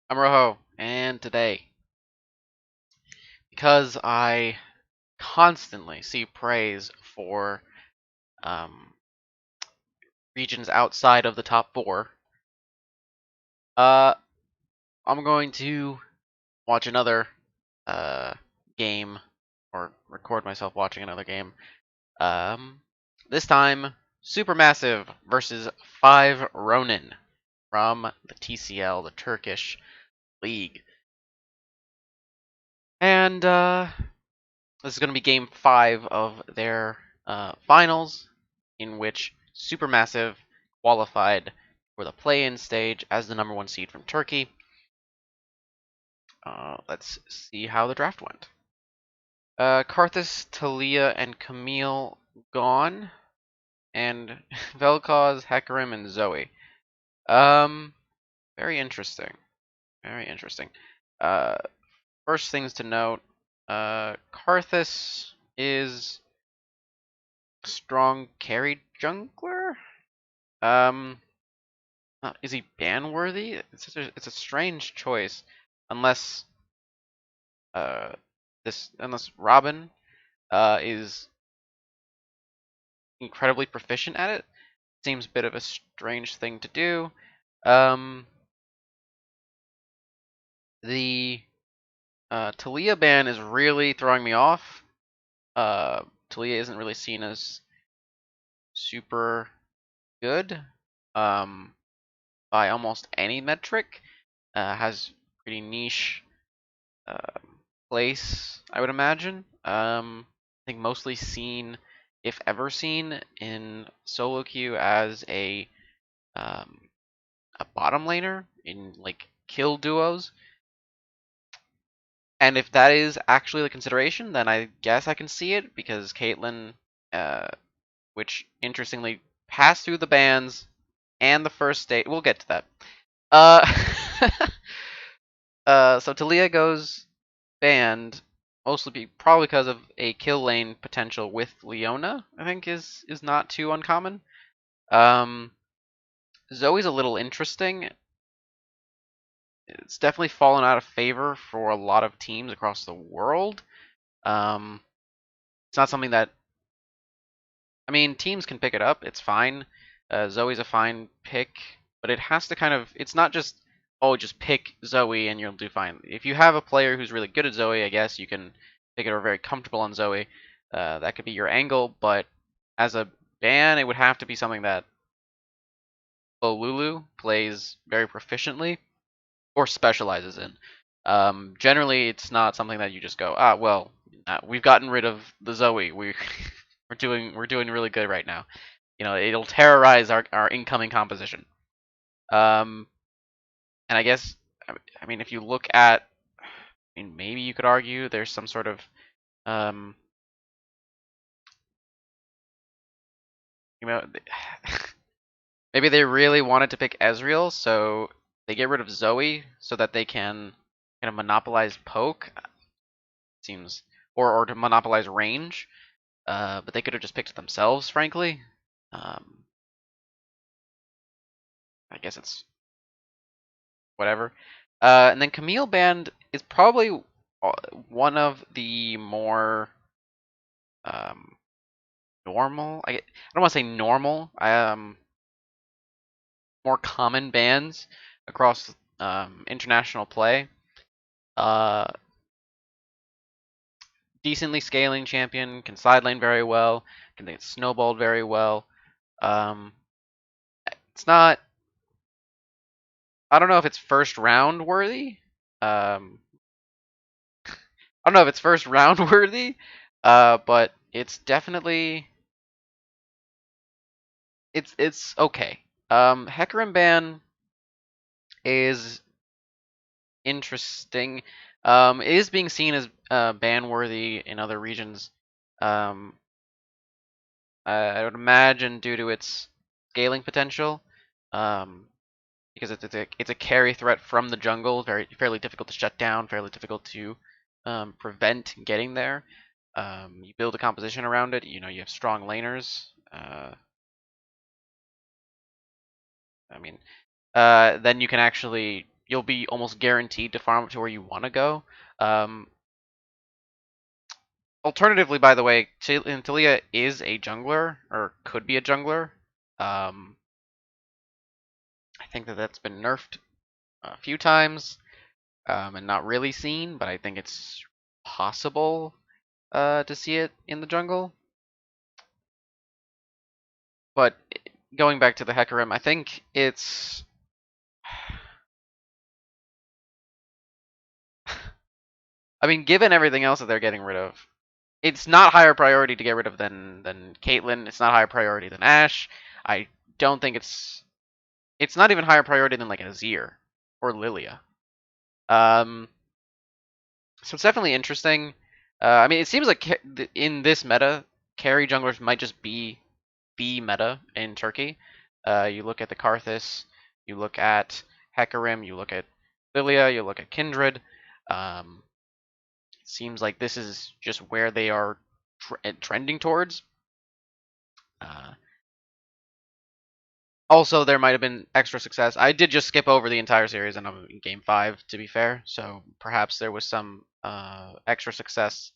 I'm Roho, and today, because I constantly see praise for um, regions outside of the top four, uh, I'm going to watch another uh, game, or record myself watching another game. Um, this time, Supermassive versus 5 Ronin from the TCL, the Turkish league. And this is going to be game 5 of their finals, in which Supermassive qualified for the play-in stage as the #1 seed from Turkey. Let's see how the draft went. Karthus, Talia, and Camille gone, and Vel'Koz, Hecarim, and Zoe. Um, very interesting. Very interesting. Uh, First things to note, Karthus is strong carry jungler. Um, is he ban worthy? It's a strange choice, unless uh unless Robin is incredibly proficient at it. Seems a bit of a strange thing to do. Um, the Talia ban is really throwing me off. Talia isn't really seen as super good by almost any metric. Has pretty niche place, I would imagine. I think mostly seen, if ever seen, in solo queue as um, a bottom laner in like kill duos. And if that is actually the consideration, then I guess I can see it because Caitlyn, uh, which interestingly passed through the bans and the first stage. We'll get to that. Uh, so Talia goes banned mostly probably because of a kill lane potential with Leona. I think is not too uncommon. Um, Zoe's a little interesting. It's definitely fallen out of favor for a lot of teams across the world. Um, it's not something that teams can pick it up. It's fine. Zoe's a fine pick, but it has to kind of. It's not just just pick Zoe and you'll do fine. If you have a player who's really good at Zoe, I guess you can pick it or very comfortable on Zoe. That could be your angle, but as a ban, it would have to be something that Bolulu plays very proficiently or specializes in. Generally, it's not something that you just go, we've gotten rid of the Zoe. We're doing really good right now. It'll terrorize our incoming composition. Um, and I guess, if you look at, maybe you could argue there's some sort of, um, you know, maybe they really wanted to pick Ezreal, so they get rid of Zoe so that they can kind of monopolize poke. Seems, or to monopolize range. But they could have just picked it themselves, frankly. Um, I guess it's whatever. And then Camille Band is probably one of the more um, normal. I don't want to say normal. More common bands across international play. Uh, Decently scaling champion, can side lane very well, can get snowballed very well. Um, it's not. I don't know if it's first round worthy. Um, I don't know if it's first round worthy, but it's definitely it's okay. Hecarim ban is interesting. It is being seen as ban worthy in other regions. Um, I would imagine due to its scaling potential, um, because it's a carry threat from the jungle, fairly difficult to shut down, fairly difficult to prevent getting there. You build a composition around it. You have strong laners. I mean, then you can actually you'll be almost guaranteed to farm up to where you want to go. Um, Alternatively, by the way, Talia is a jungler, or could be a jungler. I think that that's been nerfed a few times, and not really seen, but I think it's possible to see it in the jungle. But going back to the Hecarim, I think it's... I mean, given everything else that they're getting rid of, it's not higher priority to get rid of than Caitlyn. It's not higher priority than Ashe. I don't think it's not even higher priority than like an Azir or Lilia. Um, so it's definitely interesting. I mean, it seems like in this meta, carry junglers might just be the meta in Turkey. You look at the Karthus, you look at Hecarim, you look at Lilia, you look at Kindred. It seems like this is just where they are trending towards. Uh, Also, there might have been extra success. I did just skip over the entire series, and I'm in Game 5, to be fair. So perhaps there was some extra success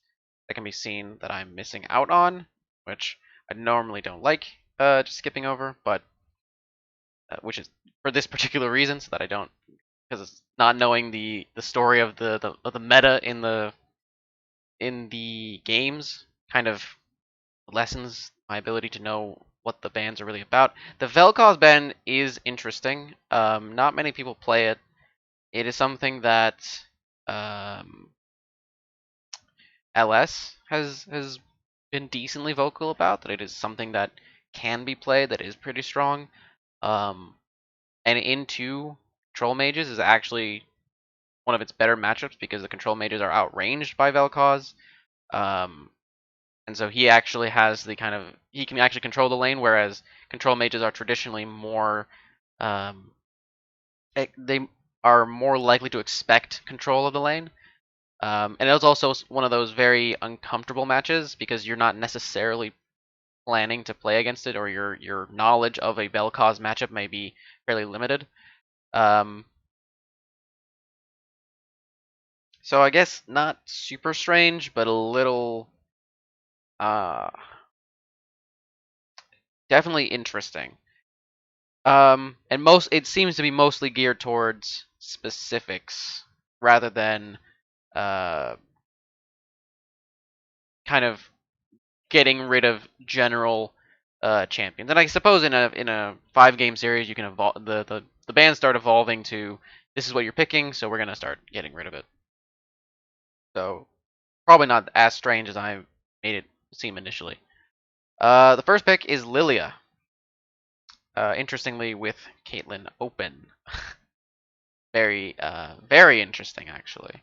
that can be seen that I'm missing out on, which I normally don't like just skipping over, but which is for this particular reason, so that I don't, because it's not knowing the story of the meta in the games kind of lessens my ability to know what the bans are really about. The Vel'Koz ban is interesting. Not many people play it. It is something that um, LS has been decently vocal about. That it is something that can be played. That is pretty strong. And into Control Mages is actually one of its better matchups because the Control Mages are outranged by Vel'Koz. And so he actually has the kind of he can actually control the lane, whereas control mages are traditionally more they are more likely to expect control of the lane. And it was also one of those very uncomfortable matches because you're not necessarily planning to play against it, or your knowledge of a Vel'Koz matchup may be fairly limited. So I guess not super strange, but a little definitely interesting. And it seems to be mostly geared towards specifics rather than uh, kind of getting rid of general champions. And I suppose in a 5-game series, you can evolve the bands start evolving to this is what you're picking, so we're gonna start getting rid of it. So probably not as strange as I made it seem initially. The first pick is Lilia. Interestingly, with Caitlyn open. Very interesting, actually.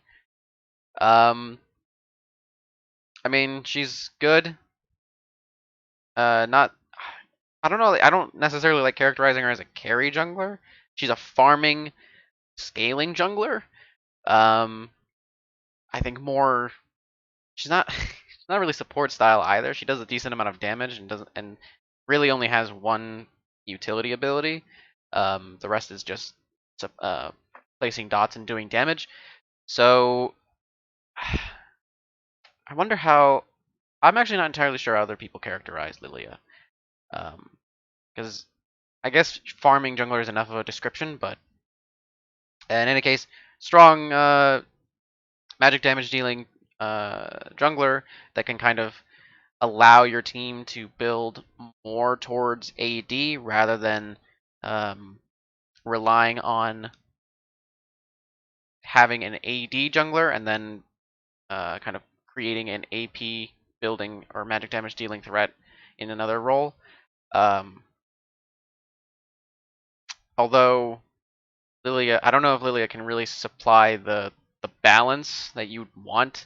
Um, I mean, she's good. Not, I don't know. I don't necessarily like characterizing her as a carry jungler. She's a farming, scaling jungler. Um, I think more. She's not. She's not really support style either. She does a decent amount of damage and really only has one utility ability. The rest is just placing dots and doing damage. So I wonder how. I'm actually not entirely sure how other people characterize Lilia. Because I guess farming jungler is enough of a description, but in any case, strong magic damage dealing jungler that can kind of allow your team to build more towards AD rather than relying on having an AD jungler and then kind of creating an AP building or magic damage dealing threat in another role. Although Lilia, I don't know if Lilia can really supply the balance that you'd want.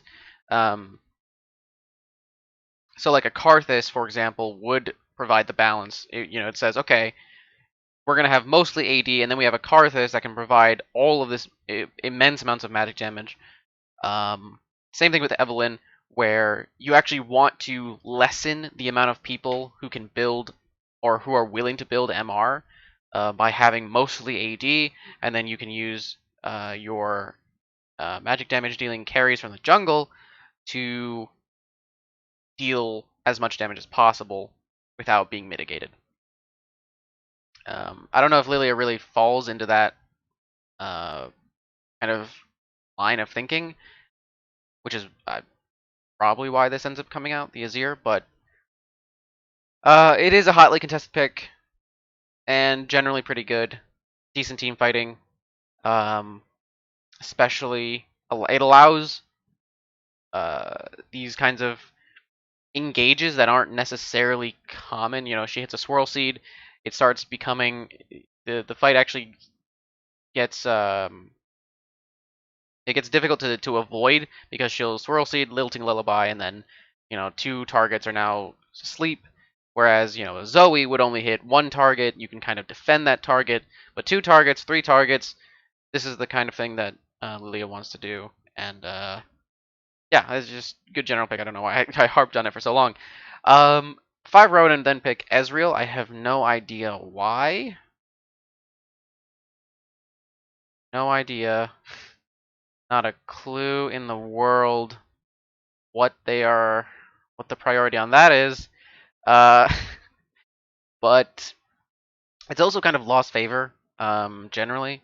So like a Karthus, for example, would provide the balance. It says, okay, we're gonna have mostly AD, and then we have a Karthus that can provide all of this immense amounts of magic damage. Same thing with Evelynn, where you actually want to lessen the amount of people who can build or who are willing to build MR by having mostly AD, and then you can use your magic damage dealing carries from the jungle to deal as much damage as possible without being mitigated. I don't know if Lilia really falls into that kind of line of thinking, which is probably why this ends up coming out, the Azir, but it is a hotly contested pick and generally pretty good. Decent team fighting. Especially, it allows these kinds of engages that aren't necessarily common. You know, she hits a swirl seed, it starts becoming the fight actually gets it gets difficult to avoid because she'll swirl seed, lilting lullaby, and then two targets are now asleep. Whereas Zoe would only hit one target. You can kind of defend that target, but two targets, three targets. This is the kind of thing that Lilia wants to do, and yeah, it's just good general pick. I don't know why I harped on it for so long. 5 Ronin, then pick Ezreal. I have no idea why. No idea. Not a clue in the world what the priority on that is. But it's also kind of lost favor, generally.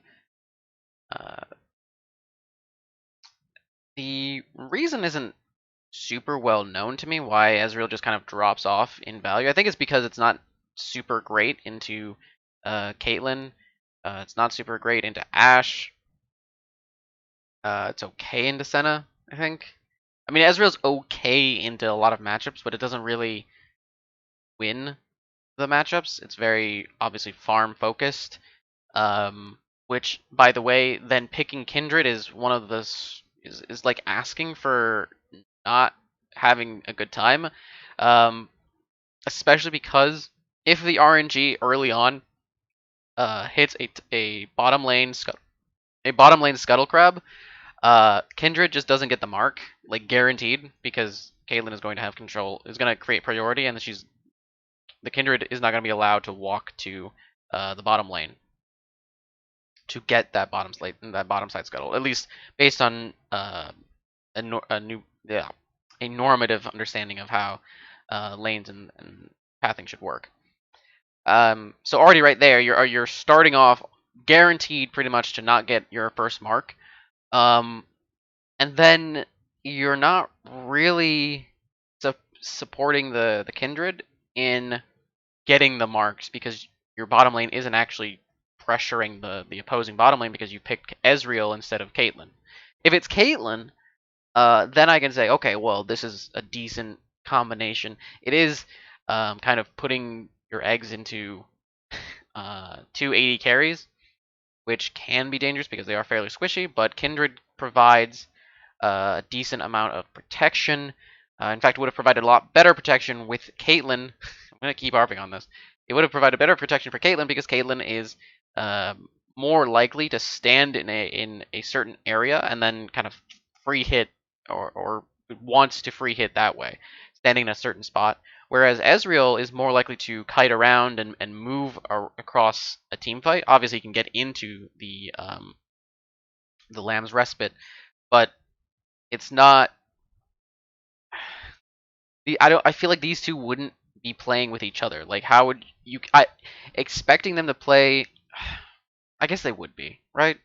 The reason isn't super well known to me why Ezreal just kind of drops off in value. I think it's because it's not super great into Caitlyn. It's not super great into Ashe. It's okay into Senna, I think. I mean, Ezreal's okay into a lot of matchups, but it doesn't really win the matchups. It's very obviously farm focused. Which, by the way, then picking Kindred is one of the is like asking for not having a good time, especially because if the RNG early on hits a bottom lane scuttle crab, Kindred just doesn't get the mark, like guaranteed, because Caitlyn is going to have control, is going to create priority, and the Kindred is not going to be allowed to walk to the bottom lane to get that bottom side scuttle, at least based on a normative understanding of how lanes and pathing should work. So already right there, you're starting off guaranteed pretty much to not get your first mark, and then you're not really supporting the Kindred in getting the marks because your bottom lane isn't actually pressuring the opposing bottom lane because you picked Ezreal instead of Caitlyn. If it's Caitlyn, then I can say, okay, well, this is a decent combination. It is kind of putting your eggs into 280 carries, which can be dangerous because they are fairly squishy, but Kindred provides a decent amount of protection. In fact, it would have provided a lot better protection with Caitlyn. I'm going to keep harping on this. It would have provided better protection for Caitlyn because Caitlyn is more likely to stand in a certain area and then kind of free hit or wants to free hit that way, standing in a certain spot. Whereas Ezreal is more likely to kite around and move across a team fight. Obviously, he can get into the Lamb's Respite, but it's not. I feel like these two wouldn't be playing with each other. Like, how would you? Expecting them to play. I guess they would be, right?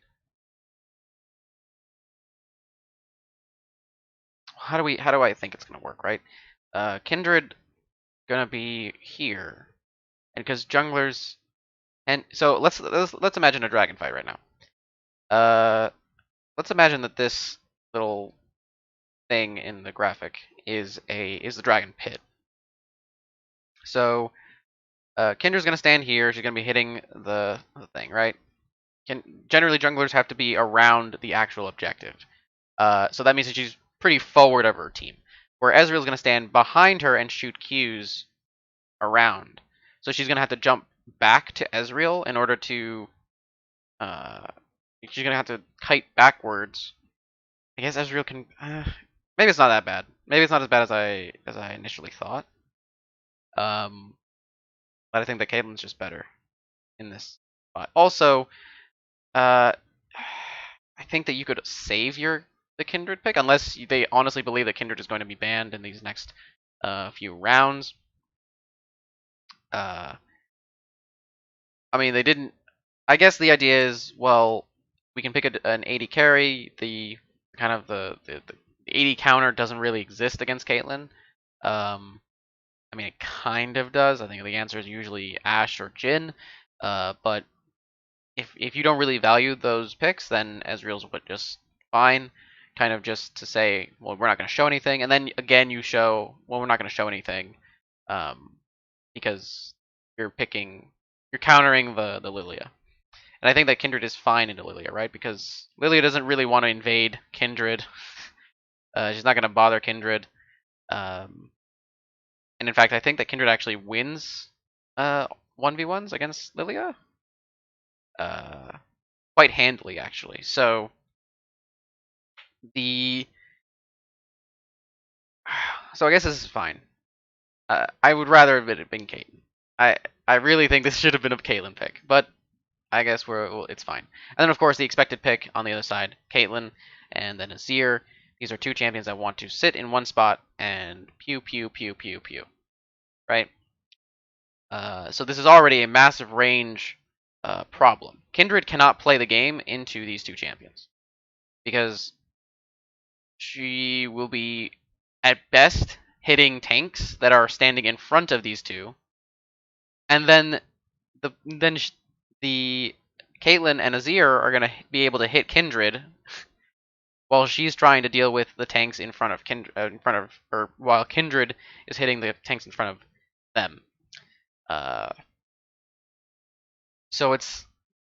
How do I think it's gonna work, right? Kindred gonna be here, and because junglers, and so let's imagine a dragon fight right now. Let's imagine that this little thing in the graphic is the dragon pit. So Kindred's gonna stand here. She's gonna be hitting the thing, right? Generally, junglers have to be around the actual objective. So that means that she's pretty forward of her team. Where Ezreal's gonna stand behind her and shoot Qs around. So she's gonna have to jump back to Ezreal in order to. She's gonna have to kite backwards. I guess Ezreal can. Maybe it's not that bad. Maybe it's not as bad as I initially thought. But I think that Caitlyn's just better in this spot. Also, uh, think that you could save the Kindred pick unless they honestly believe that Kindred is going to be banned in these next few rounds. I mean, they didn't. I guess the idea is, well, we can pick an 80 carry. The kind of the 80 counter doesn't really exist against Caitlyn. I mean, it kind of does. I think the answer is usually Ashe or Jhin. But if you don't really value those picks, then Ezreal's just fine. Kind of just to say, well, we're not going to show anything, and then again you show, well, we're not going to show anything, because you're countering the Lilia. And I think that Kindred is fine into Lilia, right? Because Lilia doesn't really want to invade Kindred. She's not going to bother Kindred. And in fact, I think that Kindred actually wins 1v1s against Lilia. Quite handily, actually. So I guess this is fine. I would rather have it been Caitlyn. I really think this should have been a Caitlyn pick, but I guess it's fine. And then of course the expected pick on the other side, Caitlyn, and then Azir. These are two champions that want to sit in one spot and pew pew pew pew pew, right? So this is already a massive range problem. Kindred cannot play the game into these two champions because she will be at best hitting tanks that are standing in front of these two, and then the Caitlyn and Azir are gonna be able to hit Kindred while she's trying to deal with the tanks in front of her, while Kindred is hitting the tanks in front of them. So it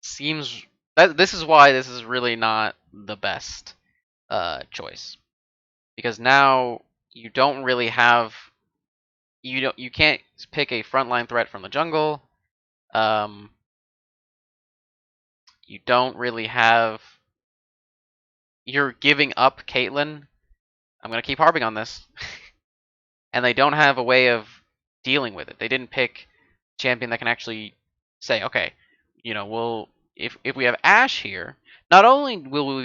seems that this is why this is really not the best choice, because now you don't really have you can't pick a frontline threat from the jungle. You don't really have. You're giving up Caitlyn. I'm gonna keep harping on this, and they don't have a way of dealing with it. They didn't pick a champion that can actually say, okay, we'll if we have Ashe here, not only will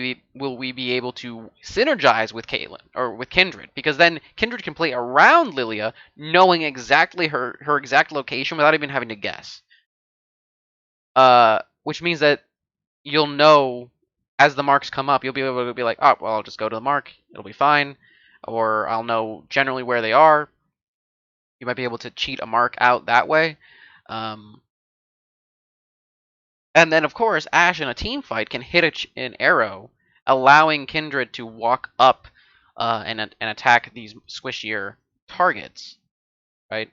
we be able to synergize with Caitlyn or with Kindred, because then Kindred can play around Lilia, knowing exactly her exact location without even having to guess. Which means that you'll know as the marks come up, you'll be able to be like, oh, well, I'll just go to the mark, it'll be fine, or I'll know generally where they are. You might be able to cheat a mark out that way. And then, of course, Ashe in a team fight can hit an arrow, allowing Kindred to walk up and attack these squishier targets, right?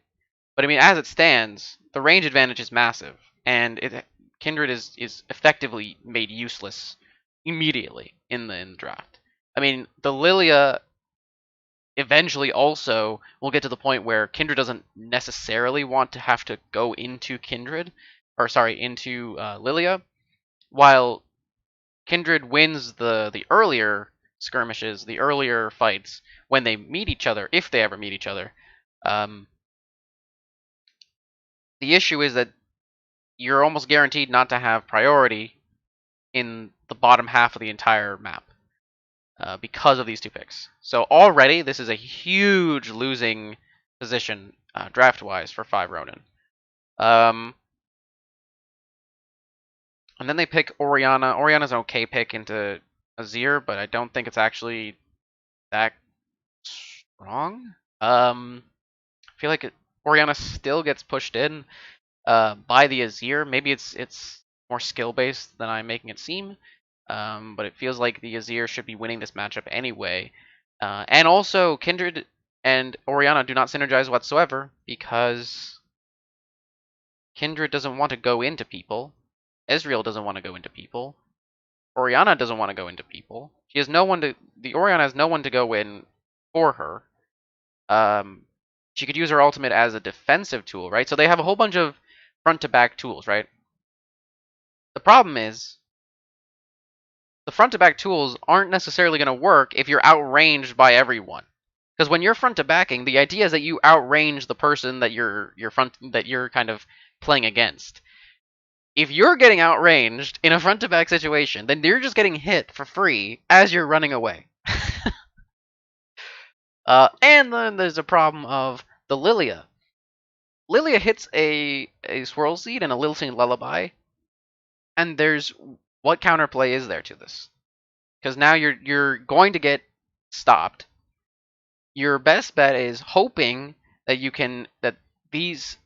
But I mean, as it stands, the range advantage is massive, and Kindred is effectively made useless immediately in the draft. I mean, the Lilia eventually also will get to the point where Kindred doesn't necessarily want to have to go into Lilia, while Kindred wins the earlier skirmishes, the earlier fights when they meet each other, if they ever meet each other. The issue is that you're almost guaranteed not to have priority in the bottom half of the entire map because of these two picks. So already this is a huge losing position draft-wise for 5 Ronin. And then they pick Orianna. Orianna's an okay pick into Azir, but I don't think it's actually that strong. I feel like Orianna still gets pushed in by the Azir. Maybe it's more skill-based than I'm making it seem. But it feels like the Azir should be winning this matchup anyway. And also, Kindred and Orianna do not synergize whatsoever because Kindred doesn't want to go into people. Ezreal doesn't want to go into people. Orianna doesn't want to go into people. She has no one to. The Orianna has no one to go in for her. She could use her ultimate as a defensive tool, right? So they have a whole bunch of front-to-back tools, right? The problem is the front-to-back tools aren't necessarily going to work if you're outranged by everyone. Because when you're front-to-backing, the idea is that you outrange the person that you're kind of playing against. if you're getting outranged in a front-to-back situation, then you're just getting hit for free as you're running away. And then there's a problem of the Lilia. Lilia hits a Swirl Seed and a Lilting Lullaby, and there's what counterplay is there to this? Because now you're going to get stopped. Your best bet is hoping that you can that these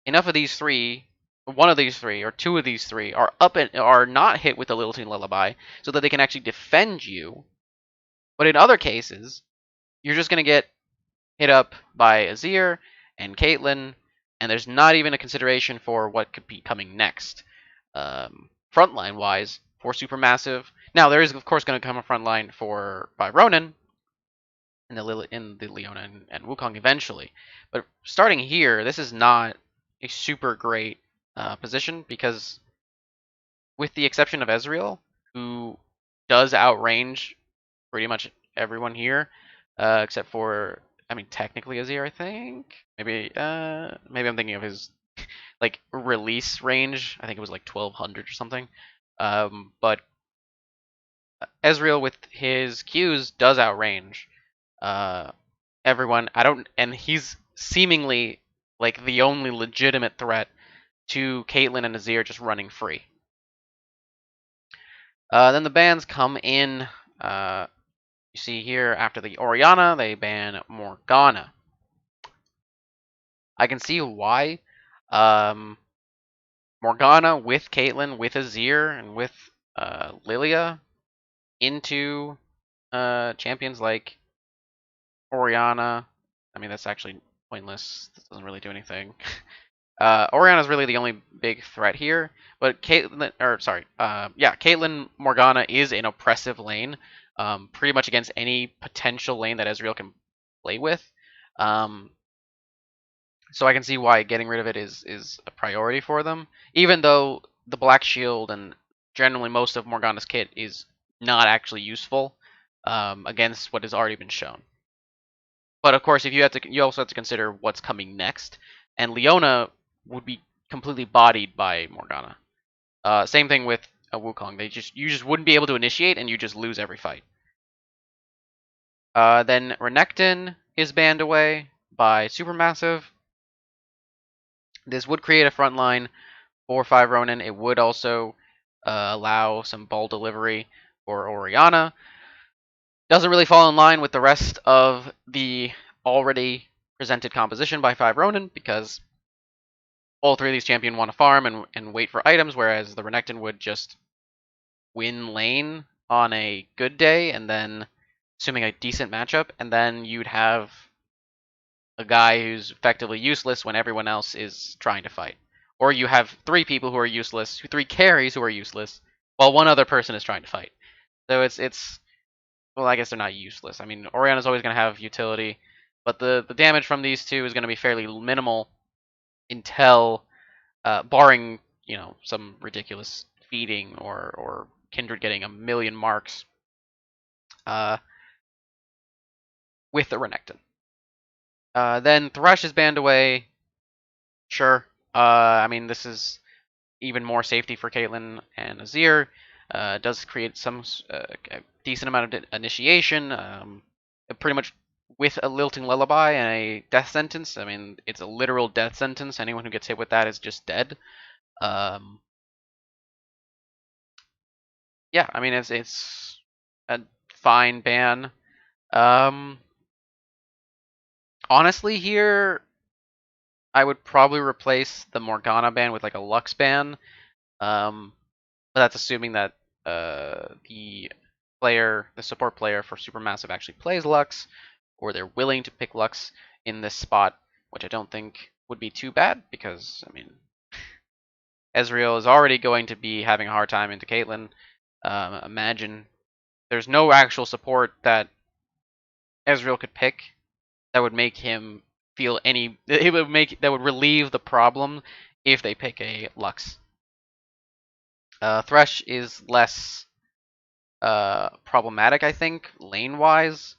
enough of these three, one of these three or two of these three are up and are not hit with the Lilting Lullaby, so that they can actually defend you. But in other cases, you're just gonna get hit up by Azir and Caitlyn, and there's not even a consideration for what could be coming next, frontline wise for Supermassive. Now there is of course going to come a frontline by Ronan in the Leona and Wukong eventually, but starting here, this is not a super great position because, with the exception of Ezreal, who does outrange pretty much everyone here, except for, I mean, technically Azir, I think. Maybe I'm thinking of his like release range. I think it was like 1200 or something. But Ezreal with his Qs does outrange everyone. And he's seemingly like the only legitimate threat to Caitlyn and Azir just running free. Then the bans come in. You see here, after the Orianna, they ban Morgana. I can see why. Morgana with Caitlyn, with Azir, and with Lilia into champions like Orianna. I mean, that's actually pointless. This doesn't really do anything. Orianna's really the only big threat here, but Caitlyn, Caitlyn Morgana is an oppressive lane, pretty much against any potential lane that Ezreal can play with. So I can see why getting rid of it is a priority for them, even though the Black Shield and generally most of Morgana's kit is not actually useful against what has already been shown. But of course, you also have to consider what's coming next, and Leona would be completely bodied by Morgana. Same thing with Wukong. You just wouldn't be able to initiate, and you just lose every fight. Then Renekton is banned away by Supermassive. This would create a front line for 5 Ronin. It would also allow some ball delivery for Orianna. Doesn't really fall in line with the rest of the already presented composition by 5 Ronin, because all three of these champions want to farm and wait for items, whereas the Renekton would just win lane on a good day, and then, assuming a decent matchup, and then you'd have a guy who's effectively useless when everyone else is trying to fight. Or you have 3 people who are useless, 3 carries who are useless, while one other person is trying to fight. So it's well, I guess they're not useless. I mean, Orianna's always going to have utility, but the damage from these two is going to be fairly minimal until, barring, some ridiculous feeding or Kindred getting a million marks with the Renekton. Then Thresh is banned away. Sure. I mean, this is even more safety for Caitlyn and Azir. Does create some a decent amount of initiation. Pretty much with a Lilting Lullaby and a death sentence. I mean, it's a literal death sentence. Anyone who gets hit with that is just dead. Yeah, I mean, it's a fine ban. Honestly, here I would probably replace the Morgana ban with like a Lux ban. But that's assuming that the support player for Supermassive actually plays Lux, or they're willing to pick Lux in this spot, which I don't think would be too bad, because, I mean, Ezreal is already going to be having a hard time into Caitlyn. Imagine there's no actual support that Ezreal could pick that would make him feel that would relieve the problem if they pick a Lux. Thresh is less problematic, I think, lane-wise,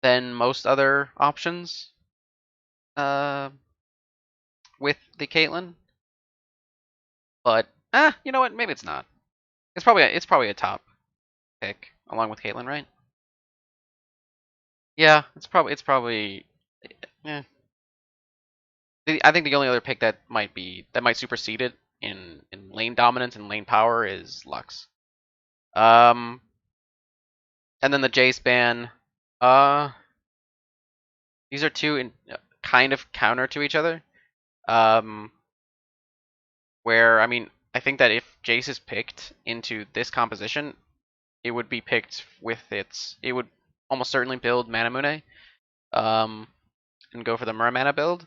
than most other options with the Caitlyn. But You know what? Maybe it's not. It's probably a top pick along with Caitlyn, right? Yeah, it's probably. Yeah. I think the only other pick that might supersede it in lane dominance and lane power is Lux. Um, and then the J span. Uh, these are two kind of counter to each other. Um, where I mean, I think that if Jace is picked into this composition, it would be picked with its. It would almost certainly build Manamune, and go for the Muramana build.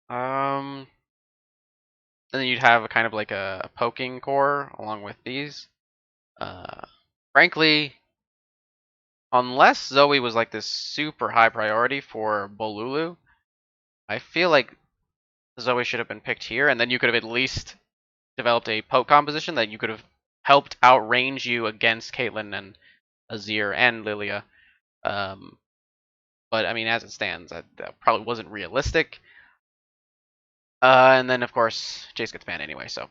Um, and then you'd have a kind of like a poking core along with these. Uh, frankly, unless Zoe was like this super high priority for Bolulu, I feel like Zoe should have been picked here, and then you could have at least developed a poke composition that you could have helped outrange you against Caitlyn and Azir and Lilia. Um, but I mean, as it stands, that probably wasn't realistic. And then of course Jace gets banned anyway, so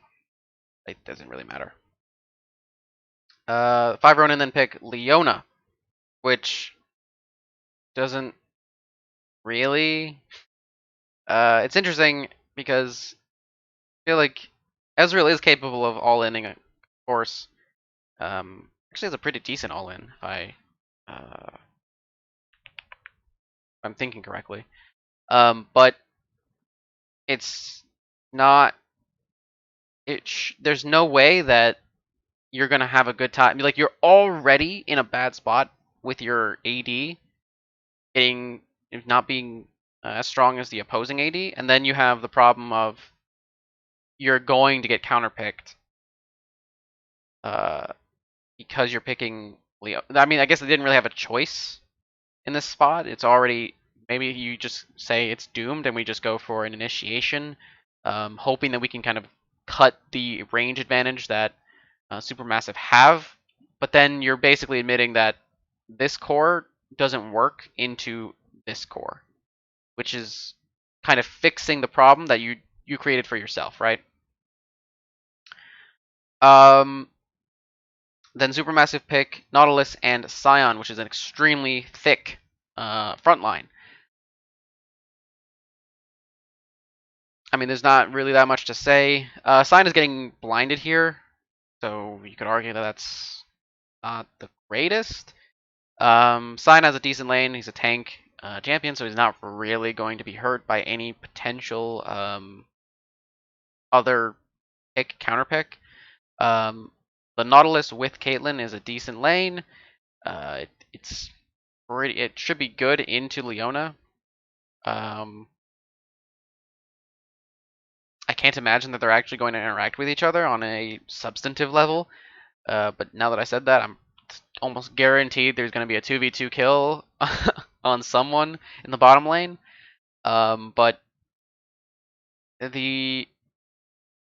it doesn't really matter. 5 Ronin then pick Leona, which doesn't really. It's interesting because I feel like Ezreal is capable of all-inning, of course. Actually has a pretty decent all-in, if I'm thinking correctly. But it's not. There's no way that you're gonna have a good time. Like you're already in a bad spot with your AD getting not being as strong as the opposing AD, and then you have the problem of you're going to get counterpicked uh, because you're picking Leo. I mean, I guess they didn't really have a choice in this spot. It's already maybe you just say it's doomed, and we just go for an initiation, hoping that we can kind of cut the range advantage that Supermassive have. But then you're basically admitting that this core doesn't work into this core, which is kind of fixing the problem that you created for yourself, right? Um, then Supermassive pick Nautilus and Scion, which is an extremely thick front line. I mean, there's not really that much to say. Scion is getting blinded here, so you could argue that that's not the greatest. Scion has a decent lane. He's a tank champion, so he's not really going to be hurt by any potential other pick counter pick. The Nautilus with Caitlyn is a decent lane. It's pretty. It should be good into Leona. Um, I can't imagine that they're actually going to interact with each other on a substantive level. But now that I said that, I'm almost guaranteed there's going to be a 2v2 kill on someone in the bottom lane. But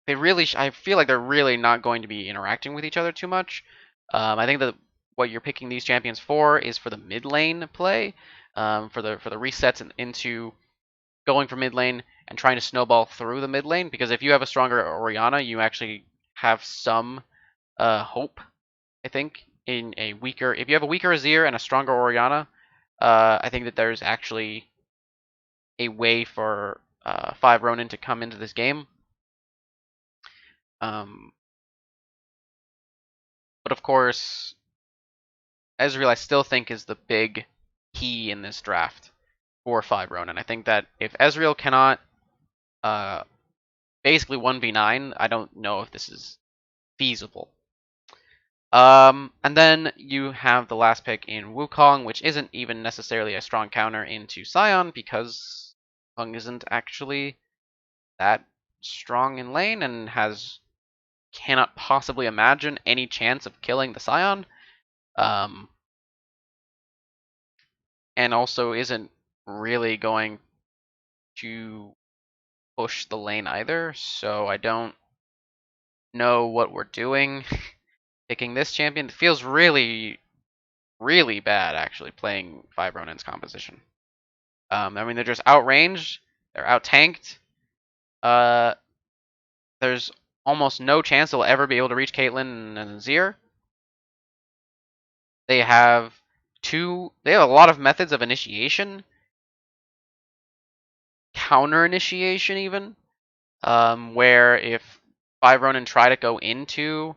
I feel like they're really not going to be interacting with each other too much. I think that what you're picking these champions for is for the mid lane play, for the resets and into going for mid lane and trying to snowball through the mid lane. Because if you have a stronger Orianna, you actually have some hope. I think if you have a weaker Azir and a stronger Orianna, I think that there's actually a way for 5 Ronin to come into this game. Um, but of course, Ezreal I still think is the big key in this draft for 5 Ronin. I think that if Ezreal cannot uh, basically 1v9, I don't know if this is feasible. And then you have the last pick in Wukong, which isn't even necessarily a strong counter into Scion because Wukong isn't actually that strong in lane and cannot possibly imagine any chance of killing the Scion. And also isn't really going to push the lane either, so I don't know what we're doing picking this champion. It feels really, really bad actually playing 5 Ronin's composition. I mean, they're just outranged, they're out tanked. there's almost no chance they'll ever be able to reach Caitlyn and Azir. They have a lot of methods of initiation, counter initiation even, where if 5 Ronin try to go into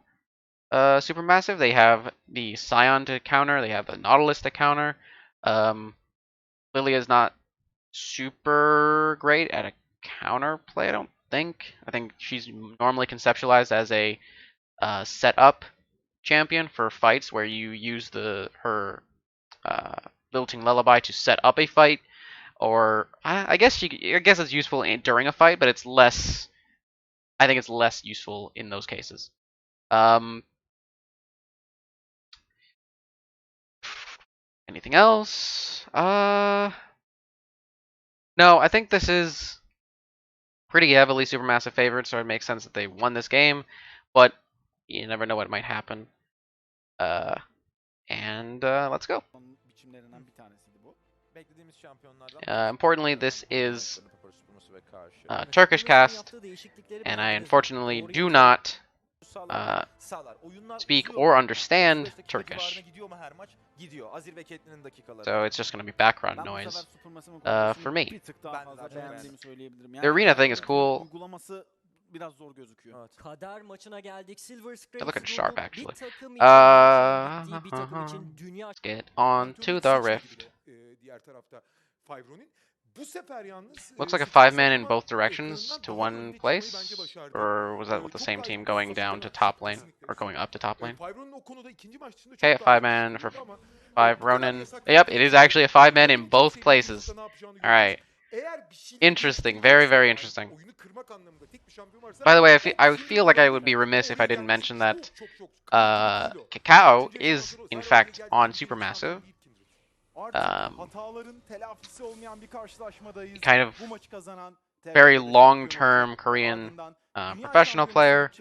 Supermassive, they have the Scion to counter, they have the Nautilus to counter. Lilia's not super great at a counter play, I don't think. I think she's normally conceptualized as a set up champion for fights where you use her Lilting Lullaby to set up a fight, or I guess it's useful during a fight, but it's less. I think it's less useful in those cases. Anything else? No, I think this is pretty heavily Supermassive favored, so it makes sense that they won this game, but you never know what might happen. And let's go. Importantly, this is Turkish cast, and I unfortunately do not speak or understand Turkish. So it's just going to be background noise for me. The arena thing is cool. They're looking sharp, actually. Let's get on to the Rift. Looks like a 5-man in both directions to one place, or was that with the same team going down to top lane, or going up to top lane? Okay, a 5-man for 5 Ronin. Yep, it is actually a 5-man in both places. Alright. Interesting, very, very interesting. By the way, I feel like I would be remiss if I didn't mention that Kakao is, in fact, on Supermassive. Kind of very long-term Korean professional player.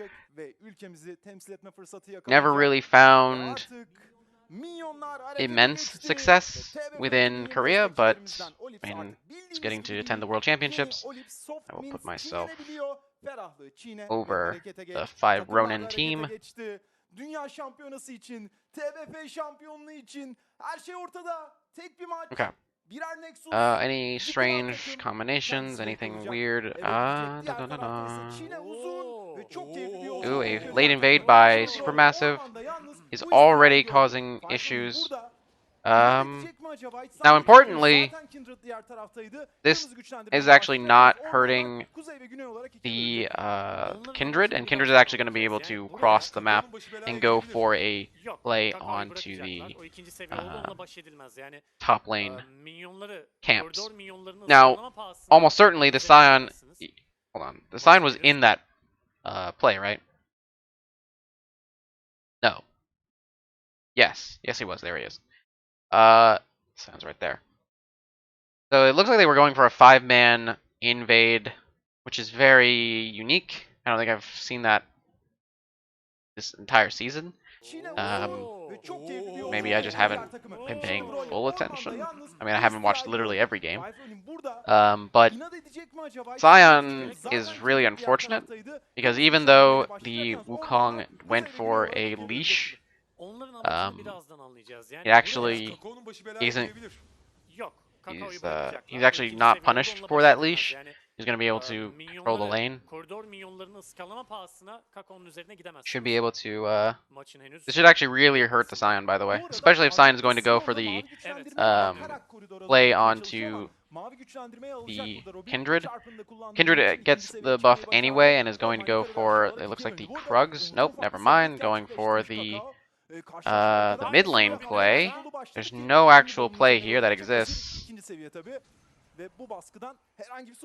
Never really found immense success within Korea, but I mean, it's getting to attend the World Championships. I will put myself over the 5 Ronin team. Okay. Any strange combinations? Anything weird? Ooh, a late invade by Supermassive is already causing issues. Now, importantly, this is actually not hurting the Kindred, and Kindred is actually going to be able to cross the map and go for a play onto the top lane camps. Now, almost certainly the Scion... Hold on. The Scion was in that play, right? No. Yes. Yes, he was. There he is. Scion's right there. So it looks like they were going for a 5-man invade, which is very unique. I don't think I've seen that this entire season. Maybe I just haven't been paying full attention. I mean, I haven't watched literally every game. But Scion is really unfortunate, because even though the Wukong went for a leash, it actually isn't... He's actually not punished for that leash. He's going to be able to control the lane. Should be able to, this should actually really hurt the Scion, by the way. Especially if Scion is going to go for the, play onto the Kindred. Kindred gets the buff anyway and is going to go for, it looks like the Krugs. Nope, never mind. Going for the mid lane play. There's no actual play here that exists.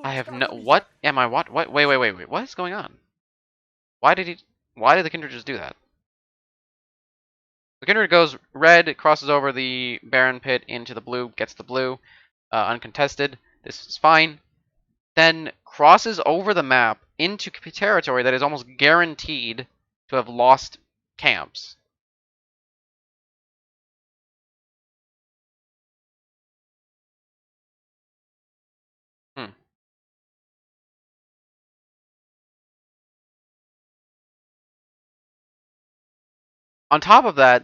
I have no... What am I... What? Wait. What is going on? Why did the Kindred just do that? The Kindred goes red, crosses over the Baron pit into the blue, gets the blue, uncontested. This is fine. Then crosses over the map into territory that is almost guaranteed to have lost camps. On top of that,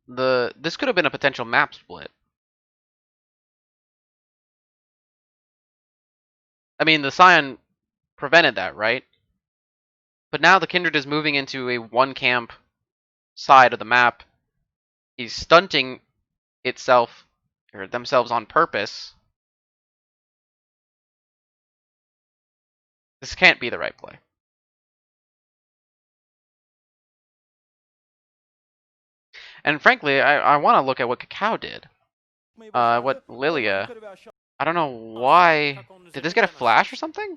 this could have been a potential map split. I mean, the Scion prevented that, right? But now the Kindred is moving into a one camp side of the map. He's stunting itself or themselves on purpose. This can't be the right play. And frankly, I want to look at what Kakao did. What Lilia. I don't know why. Did this get a flash or something?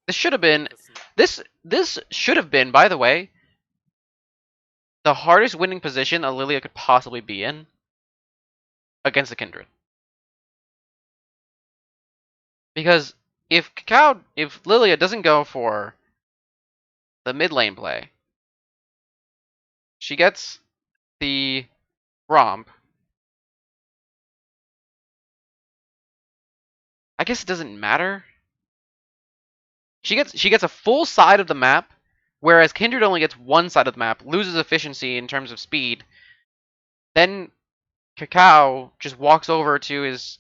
This should have been. This should have been, by the way, the hardest winning position a Lilia could possibly be in against the Kindred. Because if Lilia doesn't go for the mid lane play, she gets the romp. I guess it doesn't matter. She gets a full side of the map, whereas Kindred only gets one side of the map, loses efficiency in terms of speed. Then Kakao just walks over to his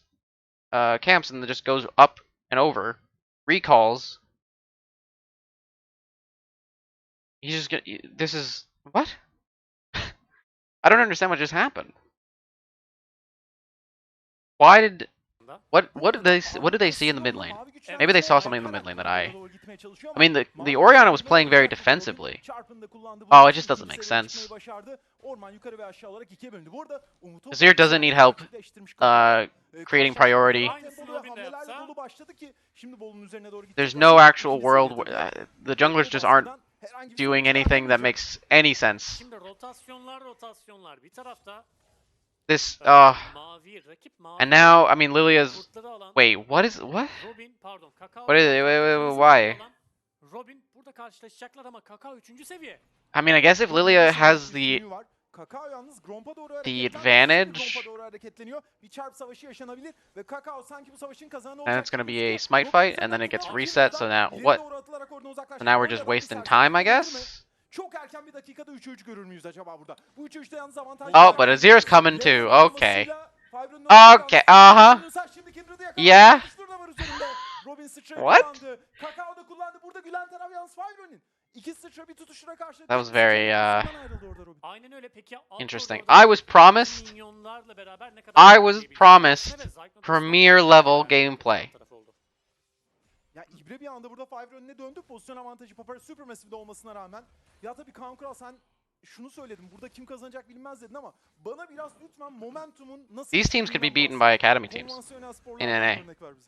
camps and just goes up and over, recalls. He's just gonna. This is what? I don't understand what just happened. Why did what did they see in the mid lane? Maybe they saw something in the mid lane that I mean the Orianna was playing very defensively. Oh, it just doesn't make sense. Azir doesn't need help creating priority. There's no actual world where the junglers just aren't doing anything that makes any sense. This and now I mean Lilia's wait, what is what? What is it? Wait, why? I mean, I guess if Lilia has the advantage, and it's going to be a smite fight, and then it gets reset, so now what? So now we're just wasting time, I guess? Oh, but Azir's coming too, okay. Okay, uh-huh. Yeah? What? That was very interesting. I was promised premier level gameplay. Ya İbre bir anda burada Fiverr önüne döndü. Pozisyon avantajı Papara Supermassive'de olmasına rağmen. Ya tabii Kaan Kural sen şunu söyledin. Burada kim kazanacak bilmez dedin ama bana biraz lütfen momentumun nasıl... These teams could be beaten by academy teams in NA.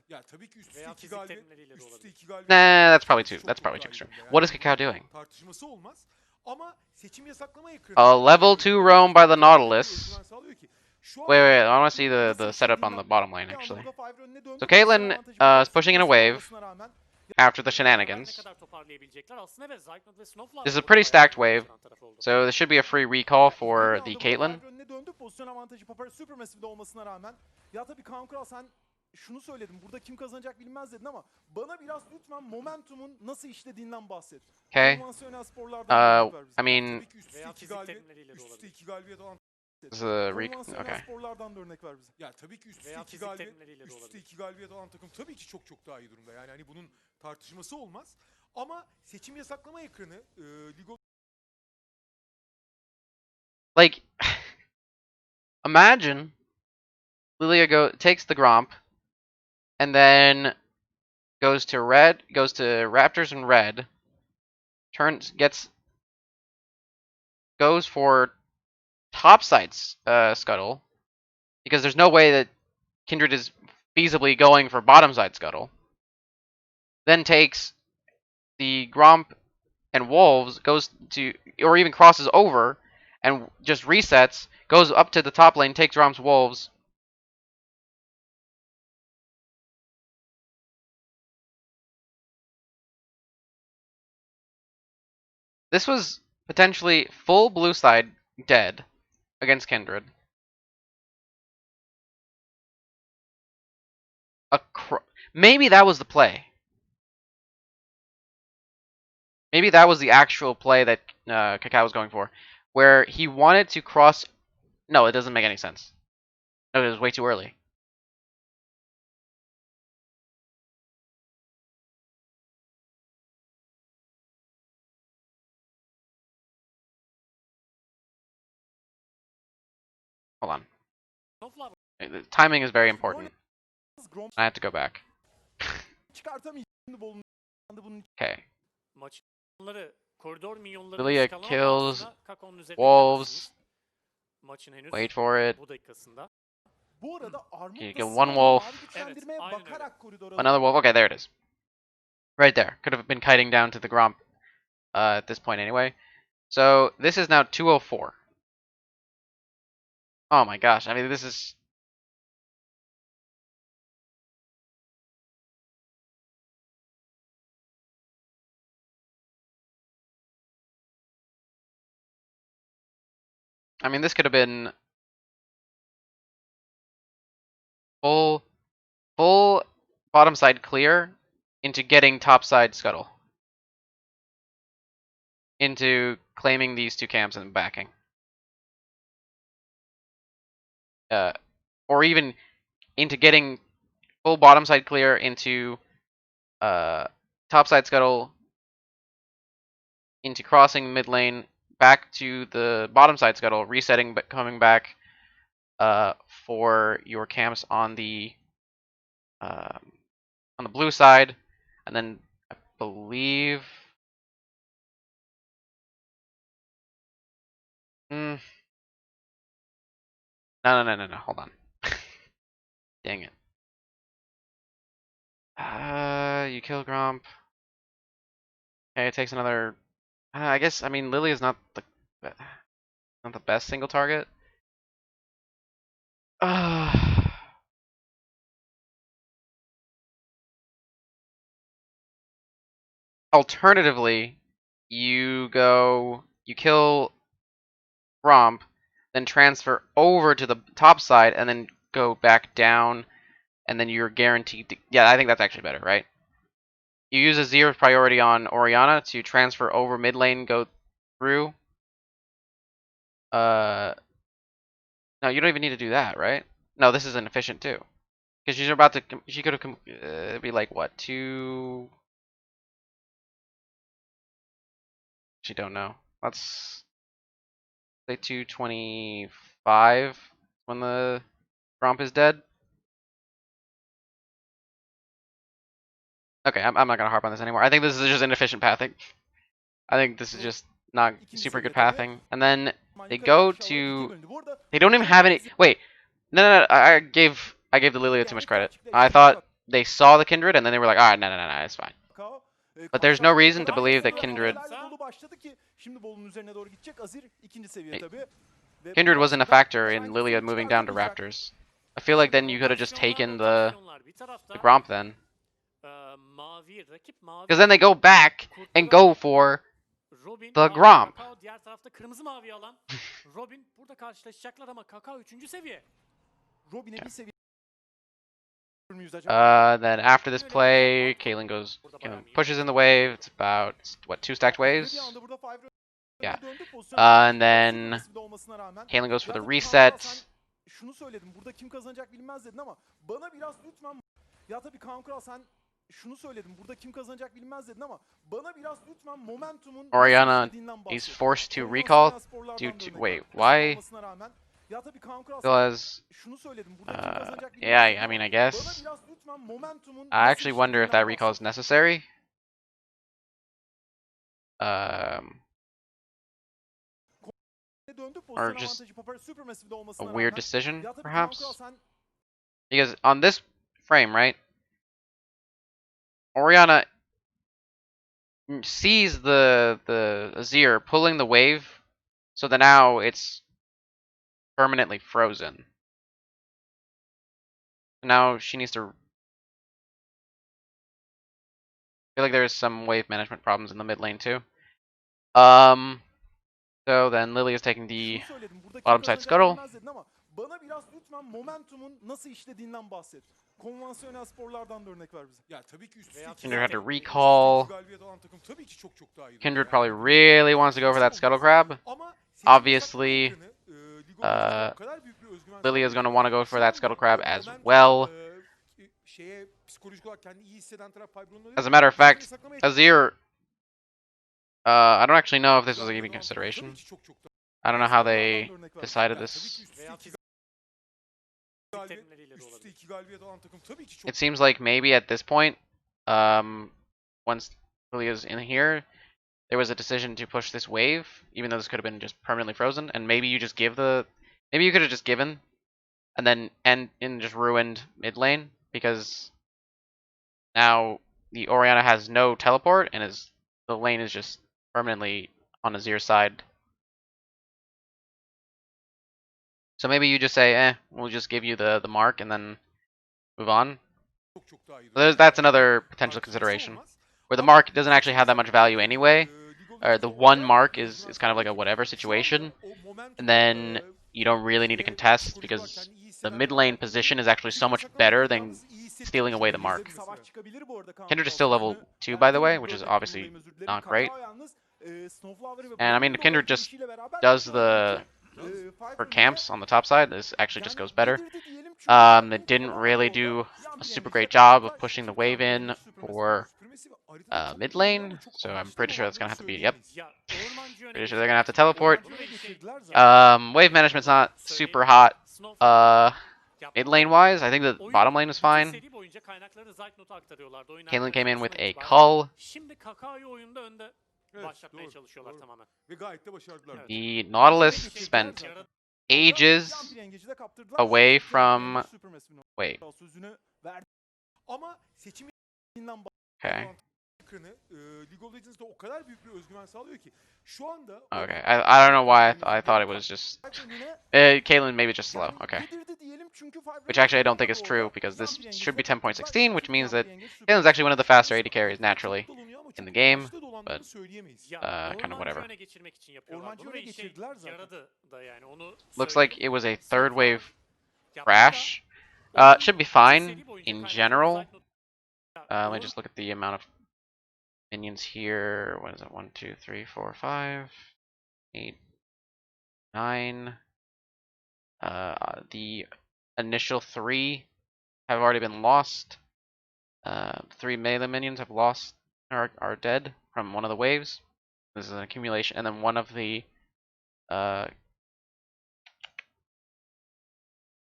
Ya tabii ki üst üste 2 galibiyet. Üst üste 2 galibiyet. Nah, that's probably too extreme. What is Kakao doing? Tartışması olmaz. Ama seçim yasaklama ekranı... A level 2 roam by the Nautilus. Wait, I want to see the setup on the bottom lane, actually. So Caitlyn is pushing in a wave after the shenanigans. This is a pretty stacked wave, so this should be a free recall for the Caitlyn. Şunu söyledim. Burada kim kazanacak bilmez dedin ama bana biraz lütfen momentumun nasıl işlediğinden bahset. Okay. I mean, this is a okay. Ya tabii ki üst üste 2 galibiyet alan takım tabii ki çok daha iyi durumda. Yani hani bunun tartışması olmaz. Ama seçim yasaklama ekranı like imagine Lilia takes the Gromp and then goes to Raptors in red, goes for topside scuttle, because there's no way that Kindred is feasibly going for bottom side scuttle. Then takes the Gromp and Wolves, or even crosses over and just resets, goes up to the top lane, takes Gromp's Wolves. This was potentially full blue side dead against Kindred. Maybe that was the play. Maybe that was the actual play that Kakao was going for. where he wanted to cross. No, it doesn't make any sense. No, it was way too early. Hold on. The timing is very important. I have to go back. Okay. Lilia kills wolves. Wait for it. You kill one wolf. Another wolf. Okay, there it is. Right there. Could have been kiting down to the Gromp at this point anyway. So this is now 204. Oh my gosh. I mean, this is... I mean, this could have been full bottom side clear into getting top side scuttle. Into claiming these two camps and backing. Or even into getting full bottom side clear into top side scuttle into crossing mid lane back to the bottom side scuttle, resetting but coming back for your camps on the blue side, and then I believe no, hold on. Dang it. You kill Gromp. Okay, it takes another. I guess I mean Lily is not the best single target. Alternatively, you kill Gromp, then transfer over to the top side, and then go back down, and then you're guaranteed to. Yeah, I think that's actually better, right? You use a 0 priority on Orianna to transfer over mid lane, go through. No, you don't even need to do that, right? No, this is inefficient too, because she's about to. She could have be like what 2. She don't know. Let's say 225 when the Gromp is dead. Okay, I'm not gonna harp on this anymore. I think this is just inefficient pathing. I think this is just not super good pathing. And then they go to. They don't even have any. Wait, no. I gave the Lilia too much credit. I thought they saw the Kindred and then they were like, alright, no, it's fine. But there's no reason to believe that Kindred wasn't a factor in Lilia moving down to Raptors. I feel like then you could have just taken the Gromp then. Because then they go back and go for the Gromp. Then after this play, Caitlyn pushes in the wave. It's about, what, 2 stacked waves? Yeah. And then Caitlyn goes for the reset. Şunu söyledim. Burada kim kazanacak bilmez dedin ama bana biraz lütfen ya tabii Kaan Kural sen şunu söyledim. Burada kim kazanacak bilmez dedin ama bana biraz lütfen momentumun Orianna is forced to recall due to wait, why? Because yeah, I mean I guess I actually wonder if that recall is necessary. Or just a weird decision, perhaps? Because on this frame, right, Orianna sees the Azir pulling the wave, so that now it's permanently frozen. Now she needs to. I feel like there's some wave management problems in the mid lane too. So then Lily is taking the bottom side scuttle. Bana biraz lütfen momentumun nasıl işlediğinden bahset. Konvansiyonel sporlardan da örnek ver bize. Ya tabii ki Kindred had to recall. Kindred probably really wants to go for that scuttle grab. Ama Obviously, uh, Lily is going to want to go for that Scuttle Crab as well. As a matter of fact, Azir, I don't actually know if this was even consideration. I don't know how they decided this. It seems like maybe at this point, once Lily is in here, there was a decision to push this wave, even though this could have been just permanently frozen, and maybe you just give the, maybe you could have just given, and then end in just ruined mid lane, because now the Orianna has no teleport, and the lane is just permanently on Azir's side. So maybe you just say, we'll just give you the mark and then move on. So that's another potential consideration, where the mark doesn't actually have that much value anyway. Or the one mark is kind of like a whatever situation, and then you don't really need to contest because the mid lane position is actually so much better than stealing away the mark. Kindred is still level 2, by the way, which is obviously not great. And I mean, if Kindred just does the for camps on the top side, this actually just goes better. It didn't really do a super great job of pushing the wave in for mid lane, so I'm pretty sure that's gonna have to be, yep. Pretty sure they're gonna have to teleport. Wave management's not super hot. Mid lane wise, I think the bottom lane is fine. Caitlyn came in with a cull. The Nautilus spent ages away from. Wait. Okay. Okay. I don't know why I thought it was just. Caitlyn maybe just slow. Okay. Which actually I don't think is true because this should be 10.16, which means that Caitlyn's actually one of the faster AD carries naturally in the game, but kind of whatever. Looks like it was a third wave crash. Should be fine in general. Let me just look at the amount of minions here. What is it? 1, 2, 3, 4, 5, 8, 9. The initial 3 have already been lost. 3 melee minions have lost, are dead from one of the waves. This is an accumulation, and then one of the